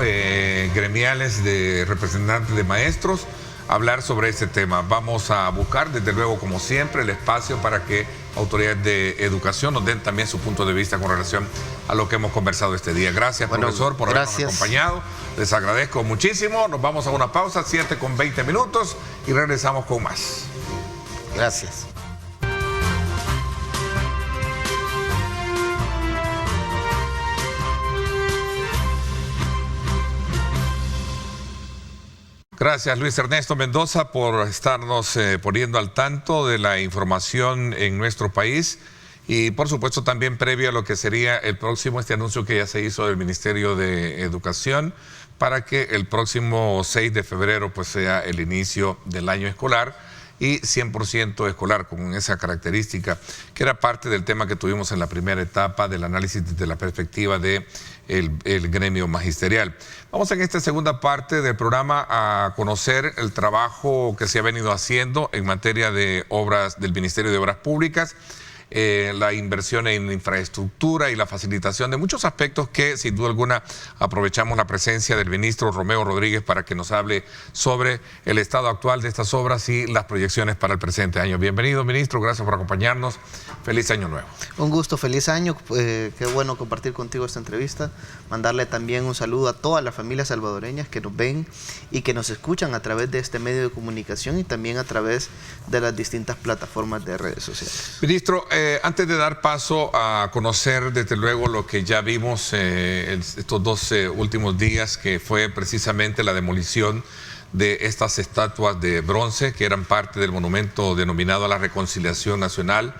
gremiales de representantes de maestros, hablar sobre este tema. Vamos a buscar, desde luego, como siempre, el espacio para que autoridades de educación nos den también su punto de vista con relación a lo que hemos conversado este día. Gracias, profesor, por habernos acompañado. Les agradezco muchísimo. Nos vamos a una pausa, 7:20, y regresamos con más. Gracias. Gracias, Luis Ernesto Mendoza, por estarnos poniendo al tanto de la información en nuestro país, y por supuesto también previo a lo que sería el próximo, anuncio que ya se hizo del Ministerio de Educación, para que el próximo 6 de febrero pues sea el inicio del año escolar, y 100% escolar, con esa característica, que era parte del tema que tuvimos en la primera etapa del análisis desde la perspectiva de el gremio magisterial. Vamos en esta segunda parte del programa a conocer el trabajo que se ha venido haciendo en materia de obras del Ministerio de Obras Públicas, la inversión en infraestructura y la facilitación de muchos aspectos que, sin duda alguna, aprovechamos la presencia del ministro Romeo Rodríguez para que nos hable sobre el estado actual de estas obras y las proyecciones para el presente año. Bienvenido, ministro, gracias por acompañarnos. Feliz año nuevo. Un gusto, feliz año. Qué bueno compartir contigo esta entrevista. Mandarle también un saludo a todas las familias salvadoreñas que nos ven y que nos escuchan a través de este medio de comunicación y también a través de las distintas plataformas de redes sociales. Ministro, antes de dar paso a conocer desde luego lo que ya vimos estos dos últimos días, que fue precisamente la demolición de estas estatuas de bronce que eran parte del monumento denominado a la Reconciliación Nacional,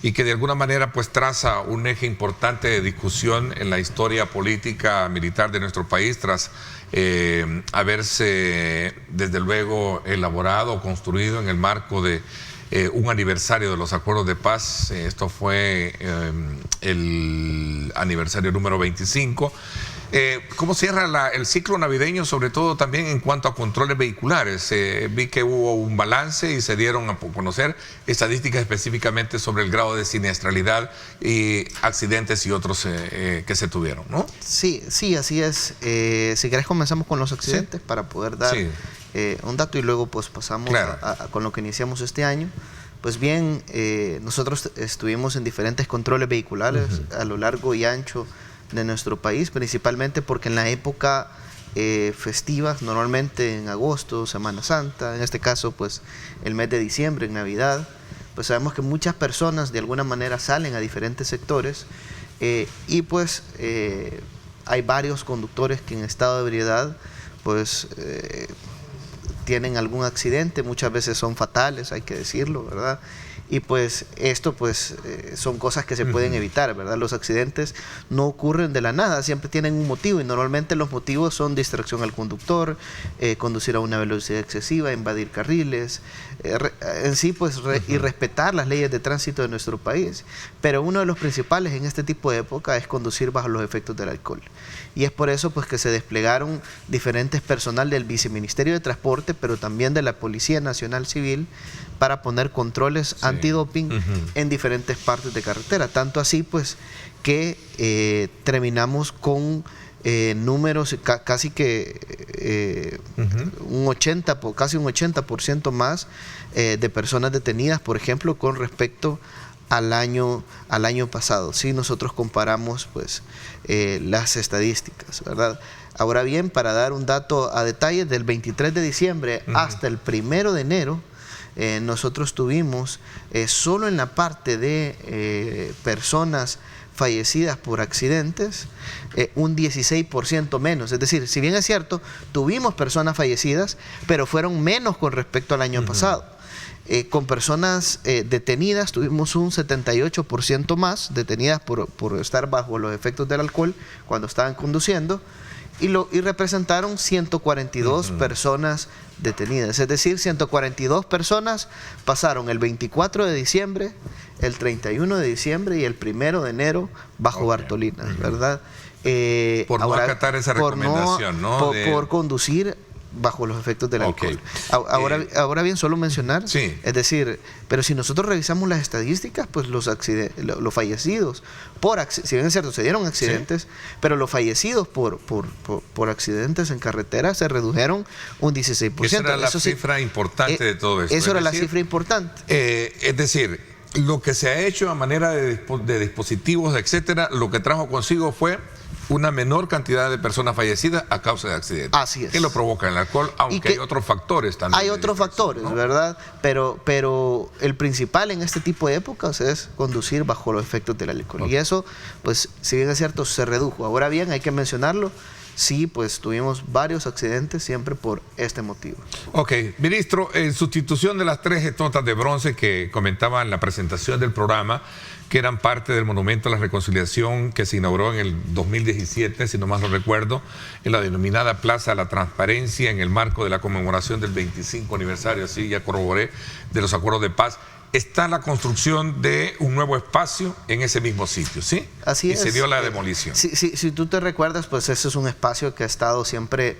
y que de alguna manera pues traza un eje importante de discusión en la historia política militar de nuestro país, tras haberse desde luego elaborado o construido en el marco de un aniversario de los acuerdos de paz. Esto fue el aniversario número 25. ¿Cómo cierra el ciclo navideño, sobre todo también en cuanto a controles vehiculares? Vi que hubo un balance y se dieron a conocer estadísticas específicamente sobre el grado de siniestralidad y accidentes y otros que se tuvieron, ¿no? Sí, así es. Si querés comenzamos con los accidentes para poder dar un dato y luego pues pasamos con lo que iniciamos este año. Pues bien, nosotros estuvimos en diferentes controles vehiculares a lo largo y ancho de nuestro país, principalmente porque en la época festiva, normalmente en agosto, Semana Santa, en este caso pues el mes de diciembre, en Navidad, pues sabemos que muchas personas de alguna manera salen a diferentes sectores y pues hay varios conductores que en estado de ebriedad pues tienen algún accidente, muchas veces son fatales, hay que decirlo, ¿verdad? Y pues esto pues son cosas que se pueden evitar, ¿verdad? Los accidentes no ocurren de la nada, siempre tienen un motivo y normalmente los motivos son distracción al conductor, conducir a una velocidad excesiva, invadir carriles, en sí pues y respetar las leyes de tránsito de nuestro país. Pero uno de los principales en este tipo de época es conducir bajo los efectos del alcohol. Y es por eso pues que se desplegaron diferentes personal del Viceministerio de Transporte, pero también de la Policía Nacional Civil, para poner controles antidoping en diferentes partes de carretera. Tanto así pues que terminamos con números casi que casi un 80% más de personas detenidas, por ejemplo, con respecto al año pasado. Si nosotros comparamos pues las estadísticas, ¿verdad? Ahora bien, para dar un dato a detalle, del 23 de diciembre hasta el 1 de enero, nosotros tuvimos solo en la parte de personas fallecidas por accidentes, un 16% menos. Es decir, si bien es cierto, tuvimos personas fallecidas, pero fueron menos con respecto al año pasado. Con personas detenidas tuvimos un 78% más detenidas por estar bajo los efectos del alcohol cuando estaban conduciendo, y representaron 142 personas detenidas. Es decir, 142 personas pasaron el 24 de diciembre, el 31 de diciembre y el 1 de enero bajo Bartolinas, ¿verdad? Por no acatar esa recomendación, ¿no? Por conducir bajo los efectos del alcohol. Ahora bien, solo mencionar, es decir, pero si nosotros revisamos las estadísticas, pues los fallecidos si bien es cierto, se dieron accidentes, pero los fallecidos por accidentes en carretera se redujeron un 16%. Esa era la cifra importante de todo esto. Eso era la cifra importante. Es decir, lo que se ha hecho a manera de dispositivos, etcétera, lo que trajo consigo fue una menor cantidad de personas fallecidas a causa de accidentes. Así es. ¿Qué lo provoca el alcohol? Aunque hay otros factores también. Hay otros factores, ¿no? ¿Verdad? Pero el principal en este tipo de épocas es conducir bajo los efectos del alcohol. Y eso, pues, si bien es cierto, se redujo. Ahora bien, hay que mencionarlo, sí, pues tuvimos varios accidentes siempre por este motivo. Ok, ministro, en sustitución de las 3 estatuas de bronce que comentaba en la presentación del programa, que eran parte del Monumento a la Reconciliación que se inauguró en el 2017, si no mal no recuerdo, en la denominada Plaza de la Transparencia, en el marco de la conmemoración del 25 aniversario, así ya corroboré, de los acuerdos de paz. Está la construcción de un nuevo espacio en ese mismo sitio, ¿sí? Así es. Y se dio la demolición. Si tú te recuerdas, pues ese es un espacio que ha estado siempre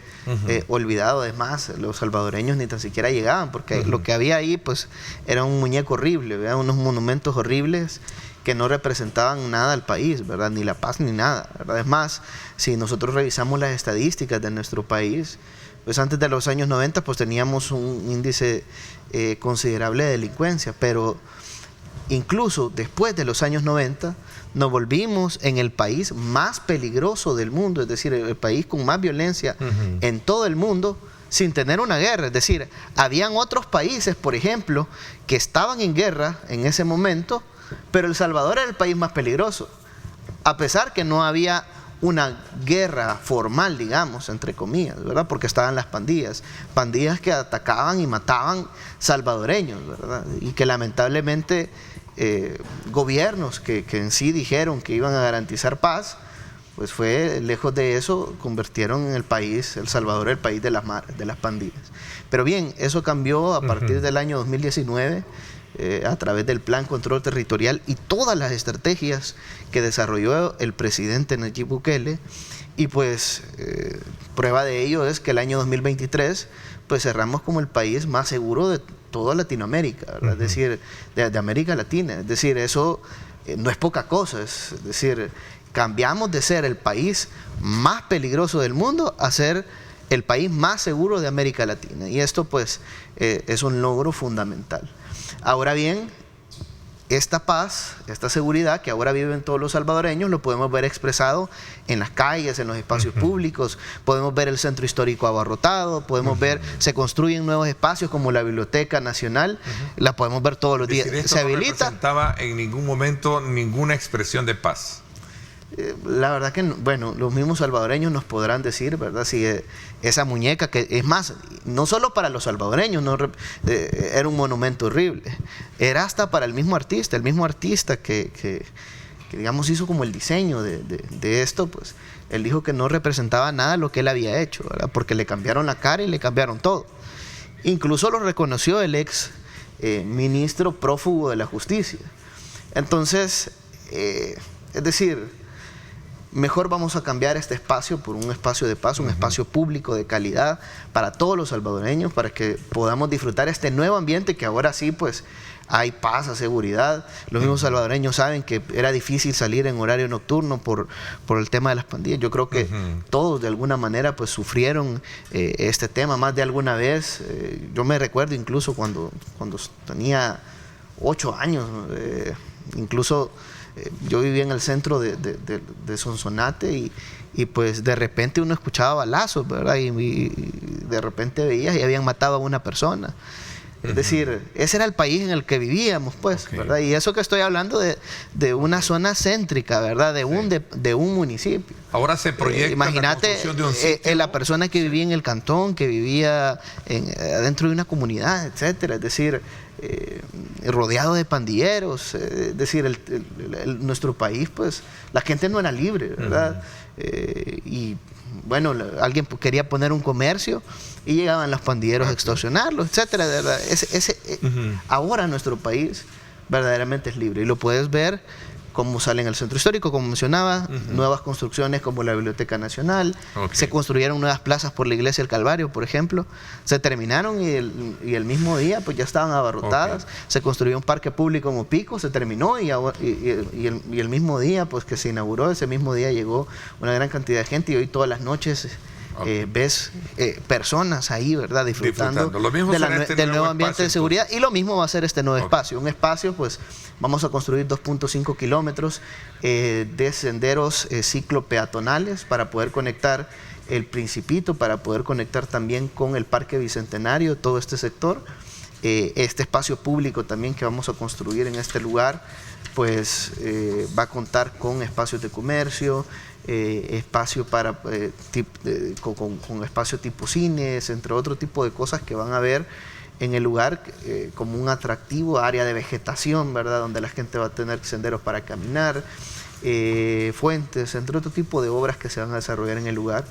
olvidado. Además, los salvadoreños ni tan siquiera llegaban, porque lo que había ahí, pues, era un muñeco horrible, ¿verdad? Unos monumentos horribles que no representaban nada al país, ¿verdad? Ni la paz ni nada, ¿verdad? Es más, si nosotros revisamos las estadísticas de nuestro país, pues antes de los años 90 pues teníamos un índice considerable de delincuencia, pero incluso después de los años 90 nos volvimos en el país más peligroso del mundo, es decir, el país con más violencia en todo el mundo, sin tener una guerra. Es decir, habían otros países, por ejemplo, que estaban en guerra en ese momento, pero El Salvador era el país más peligroso, a pesar que no había una guerra formal, digamos, entre comillas, ¿verdad? Porque estaban las pandillas que atacaban y mataban salvadoreños, ¿verdad? Y que lamentablemente gobiernos que en sí dijeron que iban a garantizar paz, pues fue, lejos de eso, convirtieron en el país, El Salvador, el país de las pandillas. Pero bien, eso cambió a partir del año 2019, a través del Plan Control Territorial y todas las estrategias que desarrolló el presidente Nayib Bukele. Y pues prueba de ello es que el año 2023 pues cerramos como el país más seguro de toda Latinoamérica, ¿verdad? Es decir, de América Latina. Es decir, eso no es poca cosa. Es decir, cambiamos de ser el país más peligroso del mundo a ser el país más seguro de América Latina. Y esto pues es un logro fundamental. Ahora bien, esta paz, esta seguridad que ahora viven todos los salvadoreños, lo podemos ver expresado en las calles, en los espacios públicos, podemos ver el centro histórico abarrotado, podemos ver, se construyen nuevos espacios como la Biblioteca Nacional, la podemos ver todos los días. Esto se no habilita. representaba en ningún momento ninguna expresión de paz. La verdad que, bueno, los mismos salvadoreños nos podrán decir, ¿verdad? Si esa muñeca, que es más, no solo para los salvadoreños, era un monumento horrible, era hasta para el mismo artista que digamos hizo como el diseño de esto, pues él dijo que no representaba nada lo que él había hecho, ¿verdad? Porque le cambiaron la cara y le cambiaron todo. Incluso lo reconoció el ex ministro prófugo de la justicia. Entonces, es decir, mejor vamos a cambiar este espacio por un espacio de paz, un espacio público de calidad para todos los salvadoreños, para que podamos disfrutar este nuevo ambiente que ahora sí pues hay paz, seguridad. Los mismos salvadoreños saben que era difícil salir en horario nocturno por el tema de las pandillas. Yo creo que todos de alguna manera pues sufrieron este tema más de alguna vez. Yo me recuerdo incluso cuando tenía 8 años, incluso yo vivía en el centro de Sonsonate y pues de repente uno escuchaba balazos, ¿verdad? Y de repente veías y habían matado a una persona. Es decir, ese era el país en el que vivíamos, pues, ¿verdad? Y eso que estoy hablando de una zona céntrica, ¿verdad? De un municipio. Ahora se proyecta imagínate, la construcción de un sitio. La persona que vivía en el cantón, que vivía adentro de una comunidad, etcétera. Es decir, rodeado de pandilleros. Es decir, nuestro país, pues, la gente no era libre, ¿verdad? Y bueno, alguien quería poner un comercio y llegaban los pandilleros a extorsionarlos, etcétera. Ahora nuestro país verdaderamente es libre y lo puedes ver como sale en el centro histórico, como mencionaba, nuevas construcciones como la Biblioteca Nacional, se construyeron nuevas plazas por la Iglesia del Calvario, por ejemplo, se terminaron y el mismo día pues ya estaban abarrotadas, se construyó un parque público como Pico, se terminó y el mismo día pues que se inauguró, ese mismo día llegó una gran cantidad de gente y hoy todas las noches ves personas ahí, ¿verdad? Disfrutando del nuevo ambiente de seguridad. Y lo mismo va a ser este nuevo espacio. Un espacio, pues, vamos a construir 2.5 kilómetros de senderos ciclopeatonales para poder conectar el Principito, para poder conectar también con el Parque Bicentenario, todo este sector. Este espacio público también que vamos a construir en este lugar, pues, va a contar con espacios de comercio, espacio para con espacio tipo cines, entre otro tipo de cosas que van a ver en el lugar como un atractivo, área de vegetación, ¿verdad? Donde la gente va a tener senderos para caminar, fuentes, entre otro tipo de obras que se van a desarrollar en el lugar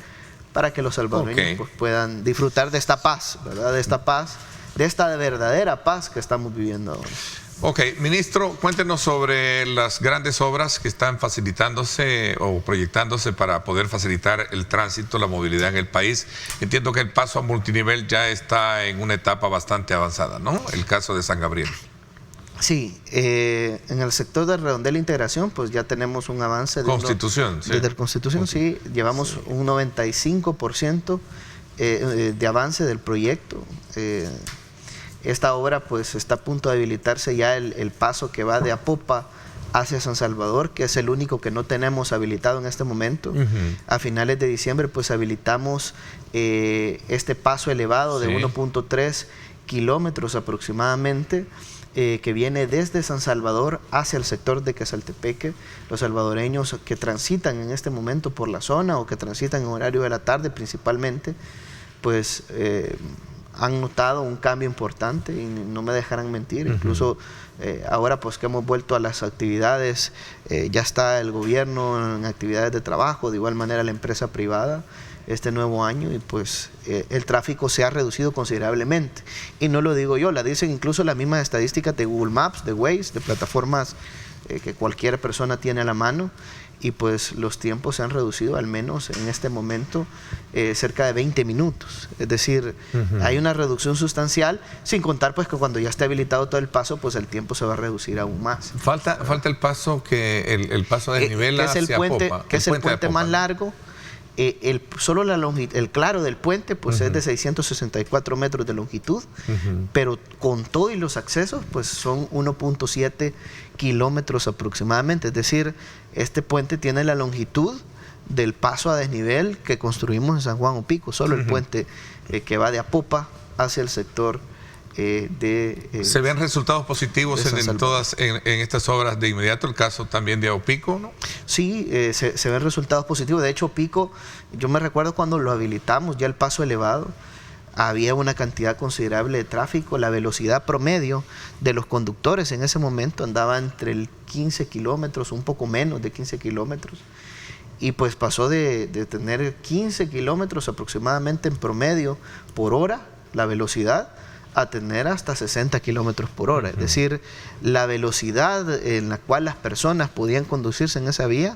para que los salvadoreños pues, puedan disfrutar de esta paz, ¿verdad? De esta paz, de esta verdadera paz que estamos viviendo ahora. Ok, ministro, cuéntenos sobre las grandes obras que están facilitándose o proyectándose para poder facilitar el tránsito, la movilidad en el país. Entiendo que el paso a multinivel ya está en una etapa bastante avanzada, ¿no? El caso de San Gabriel. Sí, en el sector de redondel e integración, pues ya tenemos un avance. Desde la Constitución, sí, llevamos un 95% de avance del proyecto. Esta obra pues está a punto de habilitarse ya el paso que va de Apopa hacia San Salvador, que es el único que no tenemos habilitado en este momento. A finales de diciembre pues habilitamos este paso elevado de 1.3 kilómetros aproximadamente, que viene desde San Salvador hacia el sector de Quezaltepeque. Los salvadoreños que transitan en este momento por la zona o que transitan en horario de la tarde principalmente, pues han notado un cambio importante y no me dejarán mentir. Incluso ahora pues que hemos vuelto a las actividades, ya está el gobierno en actividades de trabajo, de igual manera la empresa privada, este nuevo año, y pues el tráfico se ha reducido considerablemente. Y no lo digo yo, la dicen incluso las mismas estadísticas de Google Maps, de Waze, de plataformas que cualquier persona tiene a la mano, y pues los tiempos se han reducido al menos en este momento cerca de 20 minutos. Es decir, hay una reducción sustancial, sin contar pues que cuando ya esté habilitado todo el paso, pues el tiempo se va a reducir aún más. Falta el paso el paso de nivel hacia Apopa. Que es el puente más largo. Solo el claro del puente pues es de 664 metros de longitud, pero con todo y los accesos pues son 1.7 kilómetros aproximadamente. Es decir, este puente tiene la longitud del paso a desnivel que construimos en San Juan Opico, solo el puente que va de Apopa hacia el sector ¿Se ven resultados positivos en estas obras de inmediato? El caso también de Opico, ¿no? Sí, se ven resultados positivos. De hecho, Opico, yo me recuerdo cuando lo habilitamos, ya el paso elevado, había una cantidad considerable de tráfico. La velocidad promedio de los conductores en ese momento andaba entre el 15 kilómetros, un poco menos de 15 kilómetros. Y pues pasó de tener 15 kilómetros aproximadamente en promedio por hora, la velocidad, a tener hasta 60 kilómetros por hora. Es decir, la velocidad en la cual las personas podían conducirse en esa vía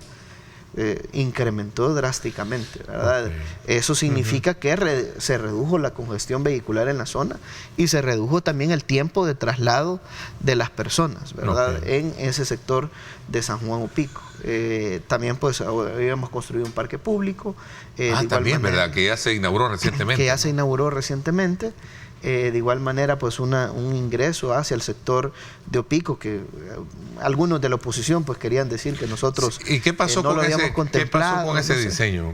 incrementó drásticamente, ¿verdad? Eso significa que se redujo la congestión vehicular en la zona y se redujo también el tiempo de traslado de las personas, ¿verdad? En ese sector de San Juan Opico. También pues habíamos construido un parque público. También, ¿verdad? Que ya se inauguró recientemente. Que ya se inauguró recientemente. De igual manera, pues un ingreso hacia el sector de Opico, que algunos de la oposición pues querían decir que nosotros ¿Y qué pasó no lo habíamos contemplado. ¿Qué pasó con ese diseño?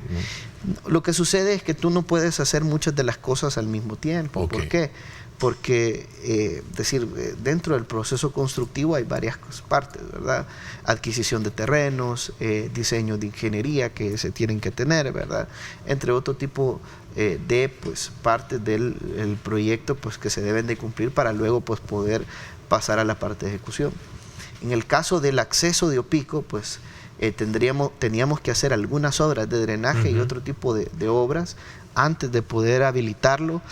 Lo que sucede es que tú no puedes hacer muchas de las cosas al mismo tiempo. ¿Por qué? Porque, dentro del proceso constructivo hay varias partes, ¿verdad? Adquisición de terrenos, diseño de ingeniería que se tienen que tener, ¿verdad? Entre otro tipo de pues partes del proyecto pues que se deben de cumplir para luego pues poder pasar a la parte de ejecución. En el caso del acceso de Opico, pues teníamos que hacer algunas obras de drenaje y otro tipo de obras antes de poder habilitarlo,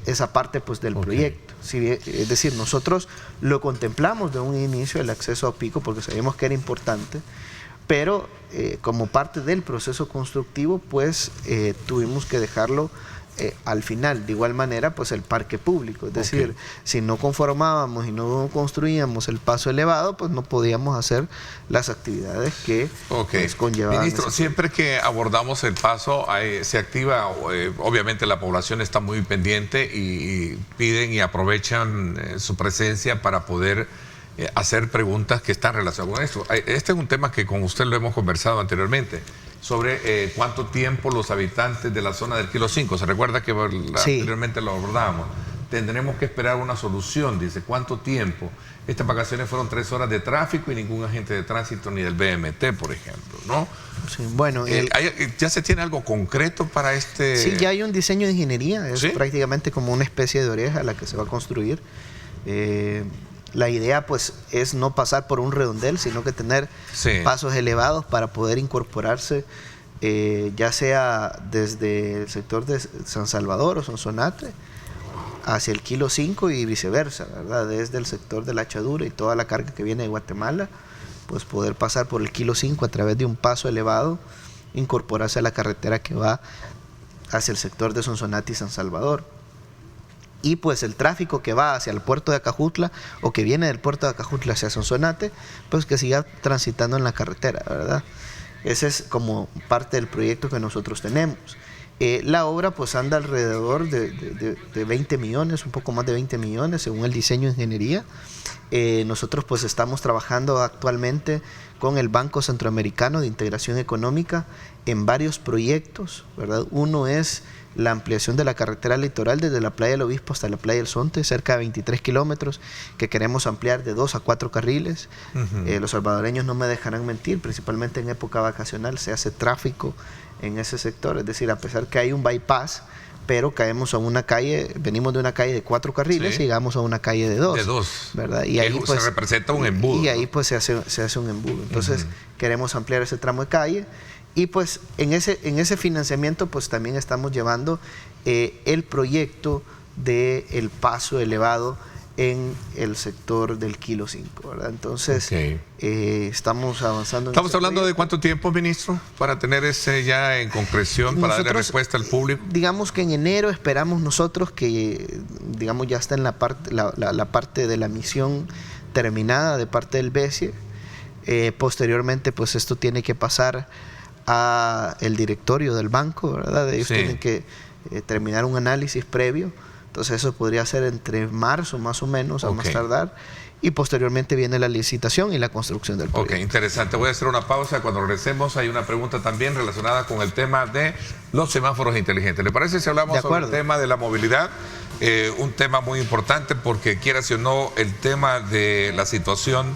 esa parte pues del proyecto. Es decir, nosotros lo contemplamos de un inicio, el acceso a Opico, porque sabíamos que era importante, pero como parte del proceso constructivo pues tuvimos que dejarlo al final. De igual manera pues el parque público, es decir, si no conformábamos y no construíamos el paso elevado, pues no podíamos hacer las actividades que pues, conllevaban. Ministro, siempre que abordamos el paso se activa, obviamente la población está muy pendiente y piden y aprovechan su presencia para poder hacer preguntas que están relacionadas con esto. Este es un tema que con usted lo hemos conversado anteriormente, sobre cuánto tiempo los habitantes de la zona del Kilo 5, se recuerda que anteriormente lo abordábamos, tendremos que esperar una solución, dice, ¿cuánto tiempo? Estas vacaciones fueron 3 horas de tráfico y ningún agente de tránsito ni del BMT, por ejemplo, ¿no? Sí, bueno, ¿ya se tiene algo concreto para este...? Sí, ya hay un diseño de ingeniería, es prácticamente como una especie de oreja la que se va a construir. La idea pues es no pasar por un redondel, sino que tener pasos elevados para poder incorporarse, ya sea desde el sector de San Salvador o Sonsonate hacia el Kilo 5 y viceversa, ¿verdad? Desde el sector de La Achadura y toda la carga que viene de Guatemala, pues poder pasar por el Kilo 5 a través de un paso elevado, incorporarse a la carretera que va hacia el sector de Sonsonate y San Salvador. Y pues el tráfico que va hacia el puerto de Acajutla o que viene del puerto de Acajutla hacia Sonsonate, pues que siga transitando en la carretera, ¿verdad? Ese es como parte del proyecto que nosotros tenemos. La obra pues anda alrededor de 20 millones, un poco más de 20 millones según el diseño de ingeniería. Nosotros pues estamos trabajando actualmente con el Banco Centroamericano de Integración Económica en varios proyectos, ¿verdad? Uno es la ampliación de la carretera litoral desde la playa del Obispo hasta la playa del Sonte, cerca de 23 kilómetros, que queremos ampliar de 2 a 4 carriles. Los salvadoreños no me dejarán mentir, principalmente en época vacacional se hace tráfico en ese sector, es decir, a pesar que hay un bypass, pero caemos a una calle, venimos de una calle de 4 carriles y llegamos a una calle de 2. De 2. ¿Verdad? Y ahí pues, se representa un embudo. Y ahí pues se hace un embudo. Entonces queremos ampliar ese tramo de calle Y pues en ese financiamiento pues también estamos llevando el proyecto del paso elevado en el sector del Kilo 5, ¿verdad? Entonces, estamos avanzando. ¿Estamos hablando de cuánto tiempo, ministro, para tener ese ya en concreción, para darle respuesta al público? Digamos que en enero esperamos nosotros que, digamos, ya está en la parte de la misión terminada de parte del BESIE. Posteriormente, pues esto tiene que pasar a el directorio del banco, ¿verdad? Ellos tienen que terminar un análisis previo. Entonces eso podría ser entre marzo más o menos, a más tardar, y posteriormente viene la licitación y la construcción del proyecto. Ok, interesante. Voy a hacer una pausa. Cuando regresemos hay una pregunta también relacionada con el tema de los semáforos inteligentes. ¿Le parece si hablamos sobre el tema de la movilidad? Un tema muy importante porque, quieras o no, el tema de la situación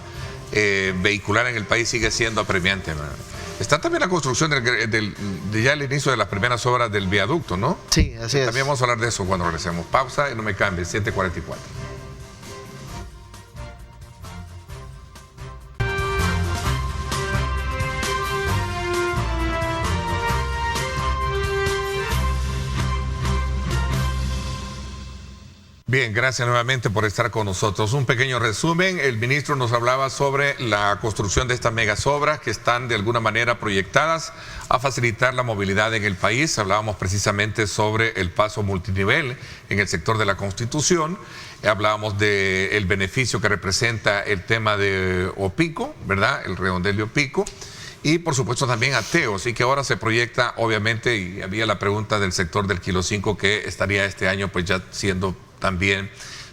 vehicular en el país sigue siendo apremiante, ¿no? Está también la construcción de ya el inicio de las primeras obras del viaducto, ¿no? Sí, así es. También vamos a hablar de eso cuando regresemos. Pausa y no me cambie, 7:44. Bien, gracias nuevamente por estar con nosotros. Un pequeño resumen, el ministro nos hablaba sobre la construcción de estas megas obras que están de alguna manera proyectadas a facilitar la movilidad en el país. Hablábamos precisamente sobre el paso multinivel en el sector de la Constitución. Hablábamos del beneficio que representa el tema de Opico, ¿verdad? El redondel de Opico. Y por supuesto también a Teos, y que ahora se proyecta, obviamente, y había la pregunta del sector del Kilo 5 que estaría este año pues ya siendo también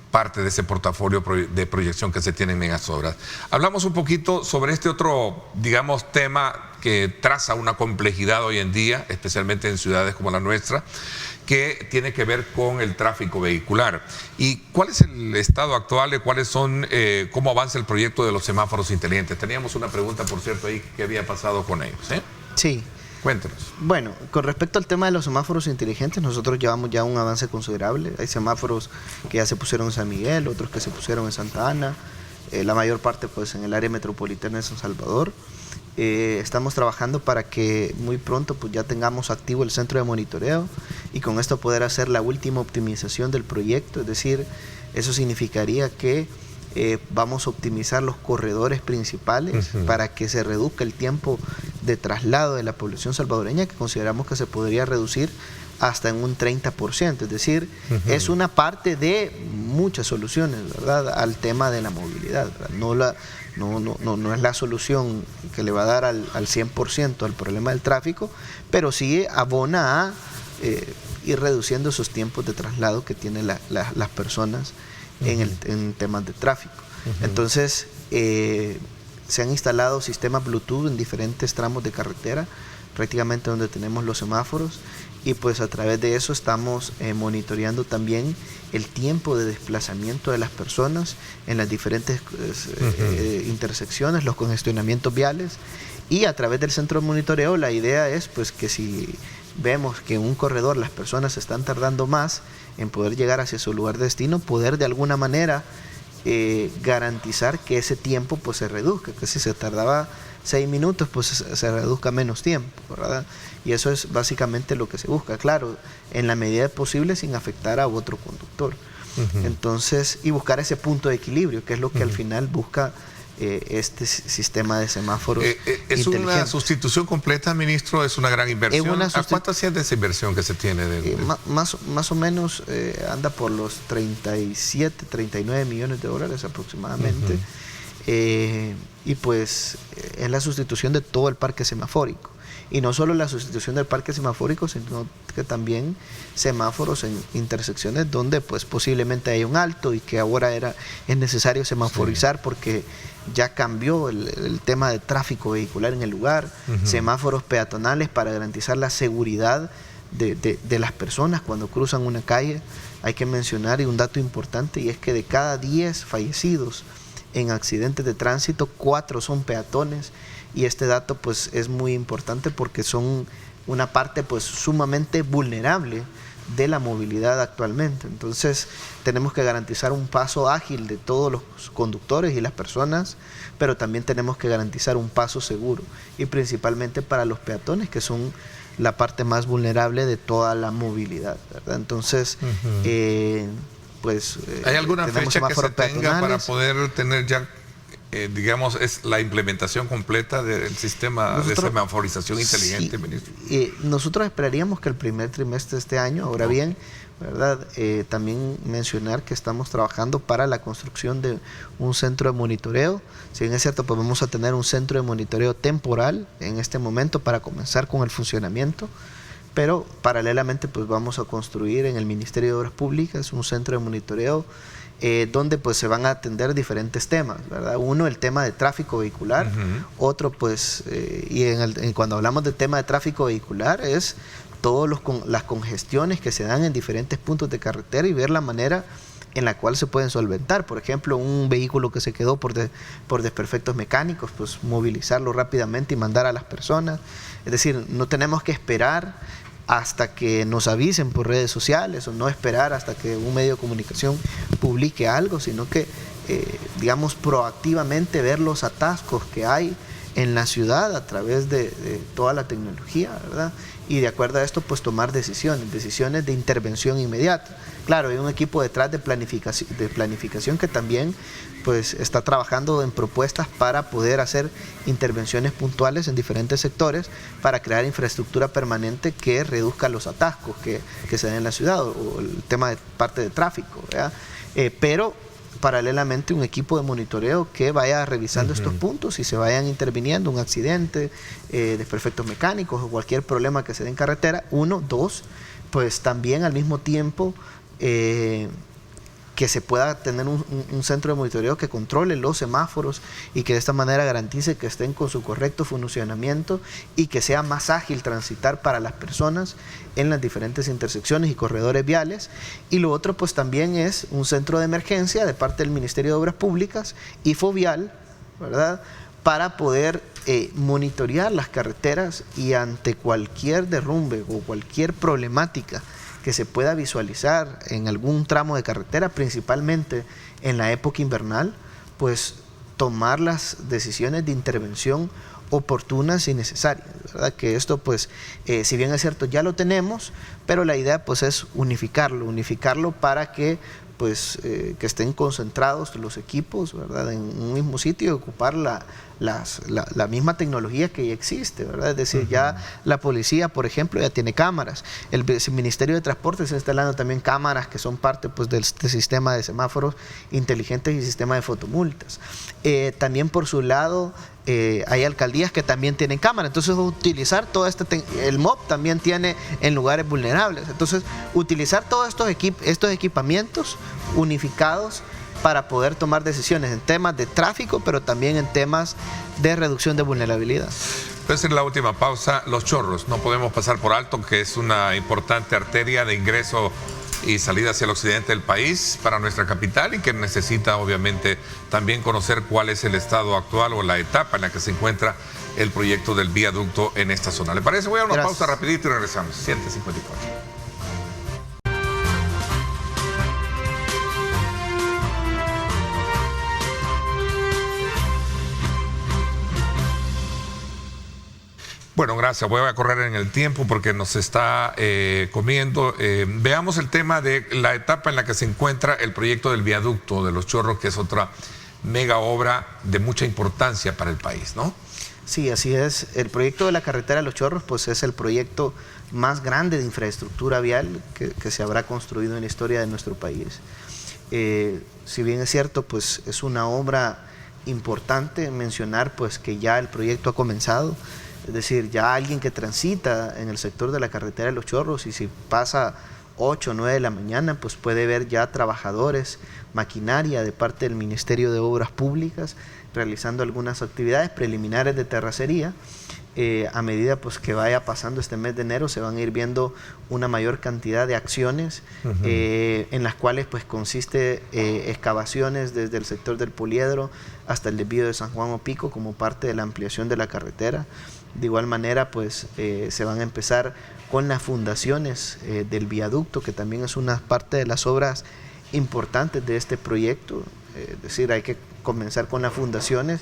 parte de ese portafolio de proyección que se tiene en megas obras. Hablamos un poquito sobre este otro, digamos, tema que traza una complejidad hoy en día, especialmente en ciudades como la nuestra, que tiene que ver con el tráfico vehicular. ¿Y cuál es el estado actual de cuáles son, cómo avanza el proyecto de los semáforos inteligentes? Teníamos una pregunta, por cierto, ahí que había pasado con ellos, ¿eh? Sí. Cuéntenos. Bueno, con respecto al tema de los semáforos inteligentes, nosotros llevamos ya un avance considerable. Hay semáforos que ya se pusieron en San Miguel, otros que se pusieron en Santa Ana, la mayor parte pues en el área metropolitana de San Salvador. Estamos trabajando para que muy pronto pues ya tengamos activo el centro de monitoreo y con esto poder hacer la última optimización del proyecto, es decir, eso significaría que vamos a optimizar los corredores principales para que se reduzca el tiempo de traslado de la población salvadoreña, que consideramos que se podría reducir hasta en un 30%, es decir, es una parte de muchas soluciones, ¿verdad?, al tema de la movilidad, ¿verdad? No es la solución que le va a dar al 100% al problema del tráfico, pero sí abona a ir reduciendo esos tiempos de traslado que tienen las personas en temas de tráfico. Entonces, se han instalado sistemas Bluetooth en diferentes tramos de carretera, prácticamente donde tenemos los semáforos, y pues a través de eso estamos monitoreando también el tiempo de desplazamiento de las personas en las diferentes intersecciones, los congestionamientos viales, y a través del centro de monitoreo la idea es pues que si vemos que en un corredor las personas están tardando más en poder llegar hacia su lugar de destino, poder de alguna manera garantizar que ese tiempo pues se reduzca, que si se tardaba 6 minutos pues se reduzca menos tiempo, ¿verdad? Y eso es básicamente lo que se busca, claro, en la medida posible sin afectar a otro conductor. Entonces, y buscar ese punto de equilibrio, que es lo que al final busca este sistema de semáforos. ¿Es una sustitución completa, ministro? ¿Es una gran inversión? ¿A cuánto asciende esa inversión que se tiene? Más o menos anda por los 37, 39 millones de dólares aproximadamente. Y pues es la sustitución de todo el parque semafórico. Y no solo la sustitución del parque semafórico, sino que también semáforos en intersecciones donde pues posiblemente hay un alto y que ahora es necesario semaforizar porque ya cambió el tema de tráfico vehicular en el lugar, semáforos peatonales para garantizar la seguridad de las personas cuando cruzan una calle. Hay que mencionar un dato importante, y es que de cada 10 fallecidos en accidentes de tránsito, 4 son peatones, y este dato pues es muy importante porque son una parte pues sumamente vulnerable de la movilidad actualmente. Entonces tenemos que garantizar un paso ágil de todos los conductores y las personas, pero también tenemos que garantizar un paso seguro, y principalmente para los peatones, que son la parte más vulnerable de toda la movilidad, ¿verdad? Entonces, ¿hay alguna fecha que se tenga para poder tener ya, digamos, es la implementación completa del sistema de semaforización inteligente, ministro? Nosotros esperaríamos que el primer trimestre de este año. Ahora bien, ¿verdad? También mencionar que estamos trabajando para la construcción de un centro de monitoreo. Si bien es cierto, pues vamos a tener un centro de monitoreo temporal en este momento para comenzar con el funcionamiento, pero paralelamente pues vamos a construir en el Ministerio de Obras Públicas un centro de monitoreo donde pues se van a atender diferentes temas, ¿verdad? Uno, el tema de tráfico vehicular. Otro, pues, cuando hablamos de tema de tráfico vehicular, es todas las congestiones que se dan en diferentes puntos de carretera y ver la manera en la cual se pueden solventar. Por ejemplo, un vehículo que se quedó por desperfectos mecánicos, pues movilizarlo rápidamente y mandar a las personas. Es decir, no tenemos que esperar hasta que nos avisen por redes sociales, o no esperar hasta que un medio de comunicación publique algo, sino que, digamos, proactivamente ver los atascos que hay en la ciudad a través de toda la tecnología, ¿verdad? Y de acuerdo a esto, pues tomar decisiones de intervención inmediata. Claro, hay un equipo detrás de planificación que también pues está trabajando en propuestas para poder hacer intervenciones puntuales en diferentes sectores para crear infraestructura permanente que reduzca los atascos que se den en la ciudad, o el tema de parte de tráfico, ¿verdad? Pero paralelamente un equipo de monitoreo que vaya revisando estos puntos y se vayan interviniendo un accidente, desperfectos mecánicos o cualquier problema que se dé en carretera. Uno, dos, pues también al mismo tiempo que se pueda tener un centro de monitoreo que controle los semáforos y que de esta manera garantice que estén con su correcto funcionamiento y que sea más ágil transitar para las personas en las diferentes intersecciones y corredores viales. Y lo otro, pues también es un centro de emergencia de parte del Ministerio de Obras Públicas y Fovial, ¿verdad?, para poder monitorear las carreteras y ante cualquier derrumbe o cualquier problemática que se pueda visualizar en algún tramo de carretera, principalmente en la época invernal, pues tomar las decisiones de intervención oportunas y necesarias, ¿verdad? Que esto, pues, si bien es cierto, ya lo tenemos, pero la idea, pues, es unificarlo para que, pues, que estén concentrados los equipos, ¿verdad?, en un mismo sitio, y ocupar la misma tecnología que ya existe, ¿verdad? Es decir, ya la policía, por ejemplo, ya tiene cámaras. El Ministerio de Transporte está instalando también cámaras que son parte, pues, del sistema de semáforos inteligentes y sistema de fotomultas. También por su lado, hay alcaldías que también tienen cámaras. Entonces, utilizar todo el MOP también tiene en lugares vulnerables. Entonces, utilizar todos estos equipamientos unificados para poder tomar decisiones en temas de tráfico, pero también en temas de reducción de vulnerabilidad. Entonces, en la última pausa, Los Chorros. No podemos pasar por alto que es una importante arteria de ingreso y salida hacia el occidente del país para nuestra capital, y que necesita obviamente también conocer cuál es el estado actual o la etapa en la que se encuentra el proyecto del viaducto en esta zona. ¿Le parece? Voy a dar una pausa rapidito y regresamos. 7:54. Bueno, gracias. Voy a correr en el tiempo porque nos está comiendo. Veamos el tema de la etapa en la que se encuentra el proyecto del viaducto de Los Chorros, que es otra mega obra de mucha importancia para el país, ¿no? Sí, así es. El proyecto de la carretera de Los Chorros, pues, es el proyecto más grande de infraestructura vial que se habrá construido en la historia de nuestro país. Si bien es cierto, pues es una obra importante mencionar, pues, que ya el proyecto ha comenzado. Es decir, ya alguien que transita en el sector de la carretera de Los Chorros, y si pasa 8 o 9 de la mañana, pues puede ver ya trabajadores, maquinaria de parte del Ministerio de Obras Públicas realizando algunas actividades preliminares de terracería. A medida, pues, que vaya pasando este mes de enero, se van a ir viendo una mayor cantidad de acciones en las cuales, pues, consiste excavaciones desde el sector del Poliedro hasta el desvío de San Juan Opico como parte de la ampliación de la carretera. De igual manera, pues, se van a empezar con las fundaciones del viaducto, que también es una parte de las obras importantes de este proyecto. Es decir, hay que comenzar con las fundaciones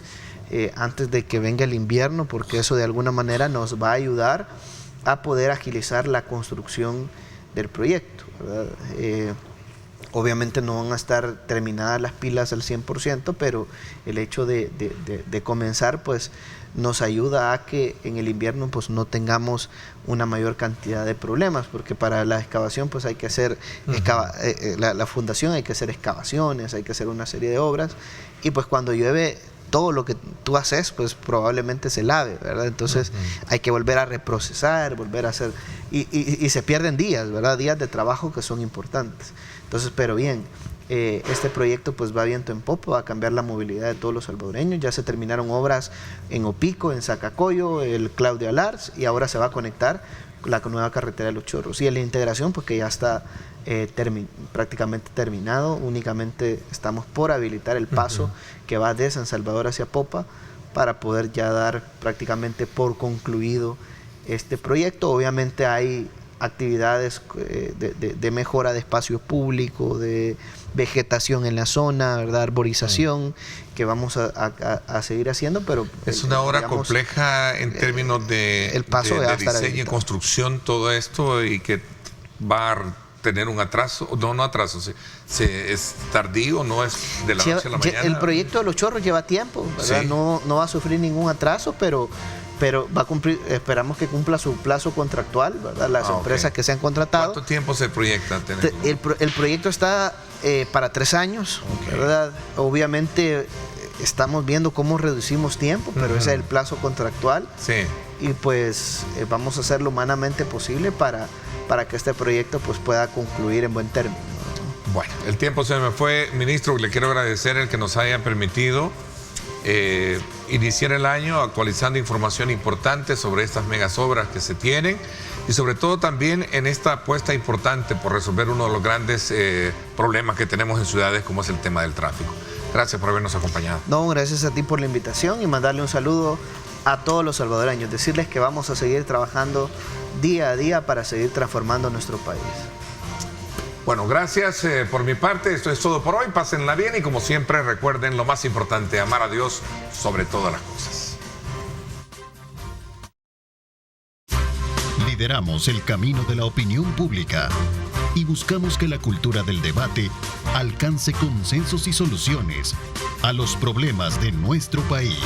antes de que venga el invierno, porque eso de alguna manera nos va a ayudar a poder agilizar la construcción del proyecto, ¿verdad? Obviamente no van a estar terminadas las pilas al 100%, pero el hecho de comenzar pues nos ayuda a que en el invierno pues no tengamos una mayor cantidad de problemas, porque para la excavación pues hay que hacer, la fundación hay que hacer excavaciones, hay que hacer una serie de obras, y pues cuando llueve todo lo que tú haces pues probablemente se lave, ¿verdad? Entonces hay que volver a reprocesar, volver a hacer, y se pierden días, ¿verdad? Días de trabajo que son importantes. Entonces, pero bien, este proyecto pues va viento en popa, va a cambiar la movilidad de todos los salvadoreños. Ya se terminaron obras en Opico, en Zacacoyo, el Claudio Alars, y ahora se va a conectar la nueva carretera de Los Chorros. Y en la integración, porque ya está prácticamente terminado, únicamente estamos por habilitar el paso que va de San Salvador hacia Popa para poder ya dar prácticamente por concluido este proyecto. Obviamente hay actividades de mejora de espacio público, de vegetación en la zona, ¿verdad? Arborización, que vamos a seguir haciendo, pero... Es una obra compleja en términos de diseño y construcción, todo esto, y que va a tener un atraso, no atraso, es tardío, no es de la noche a la mañana. El proyecto de Los Chorros lleva tiempo, ¿verdad? Sí. No va a sufrir ningún atraso, pero va a cumplir, esperamos que cumpla su plazo contractual, ¿verdad? Las empresas que se han contratado. ¿Cuánto tiempo se proyecta tener? El proyecto está para 3 años, ¿verdad? Obviamente estamos viendo cómo reducimos tiempo, pero ese es el plazo contractual. Sí. Y pues vamos a hacer lo humanamente posible para que este proyecto pues pueda concluir en buen término. Bueno, el tiempo se me fue, ministro. Le quiero agradecer el que nos haya permitido iniciar el año actualizando información importante sobre estas megas obras que se tienen, y sobre todo también en esta apuesta importante por resolver uno de los grandes problemas que tenemos en ciudades, como es el tema del tráfico. Gracias por habernos acompañado. No, gracias a ti por la invitación, y mandarle un saludo a todos los salvadoreños, decirles que vamos a seguir trabajando día a día para seguir transformando nuestro país. Bueno, gracias por mi parte. Esto es todo por hoy. Pásenla bien, y como siempre recuerden lo más importante: amar a Dios sobre todas las cosas. Lideramos el camino de la opinión pública y buscamos que la cultura del debate alcance consensos y soluciones a los problemas de nuestro país.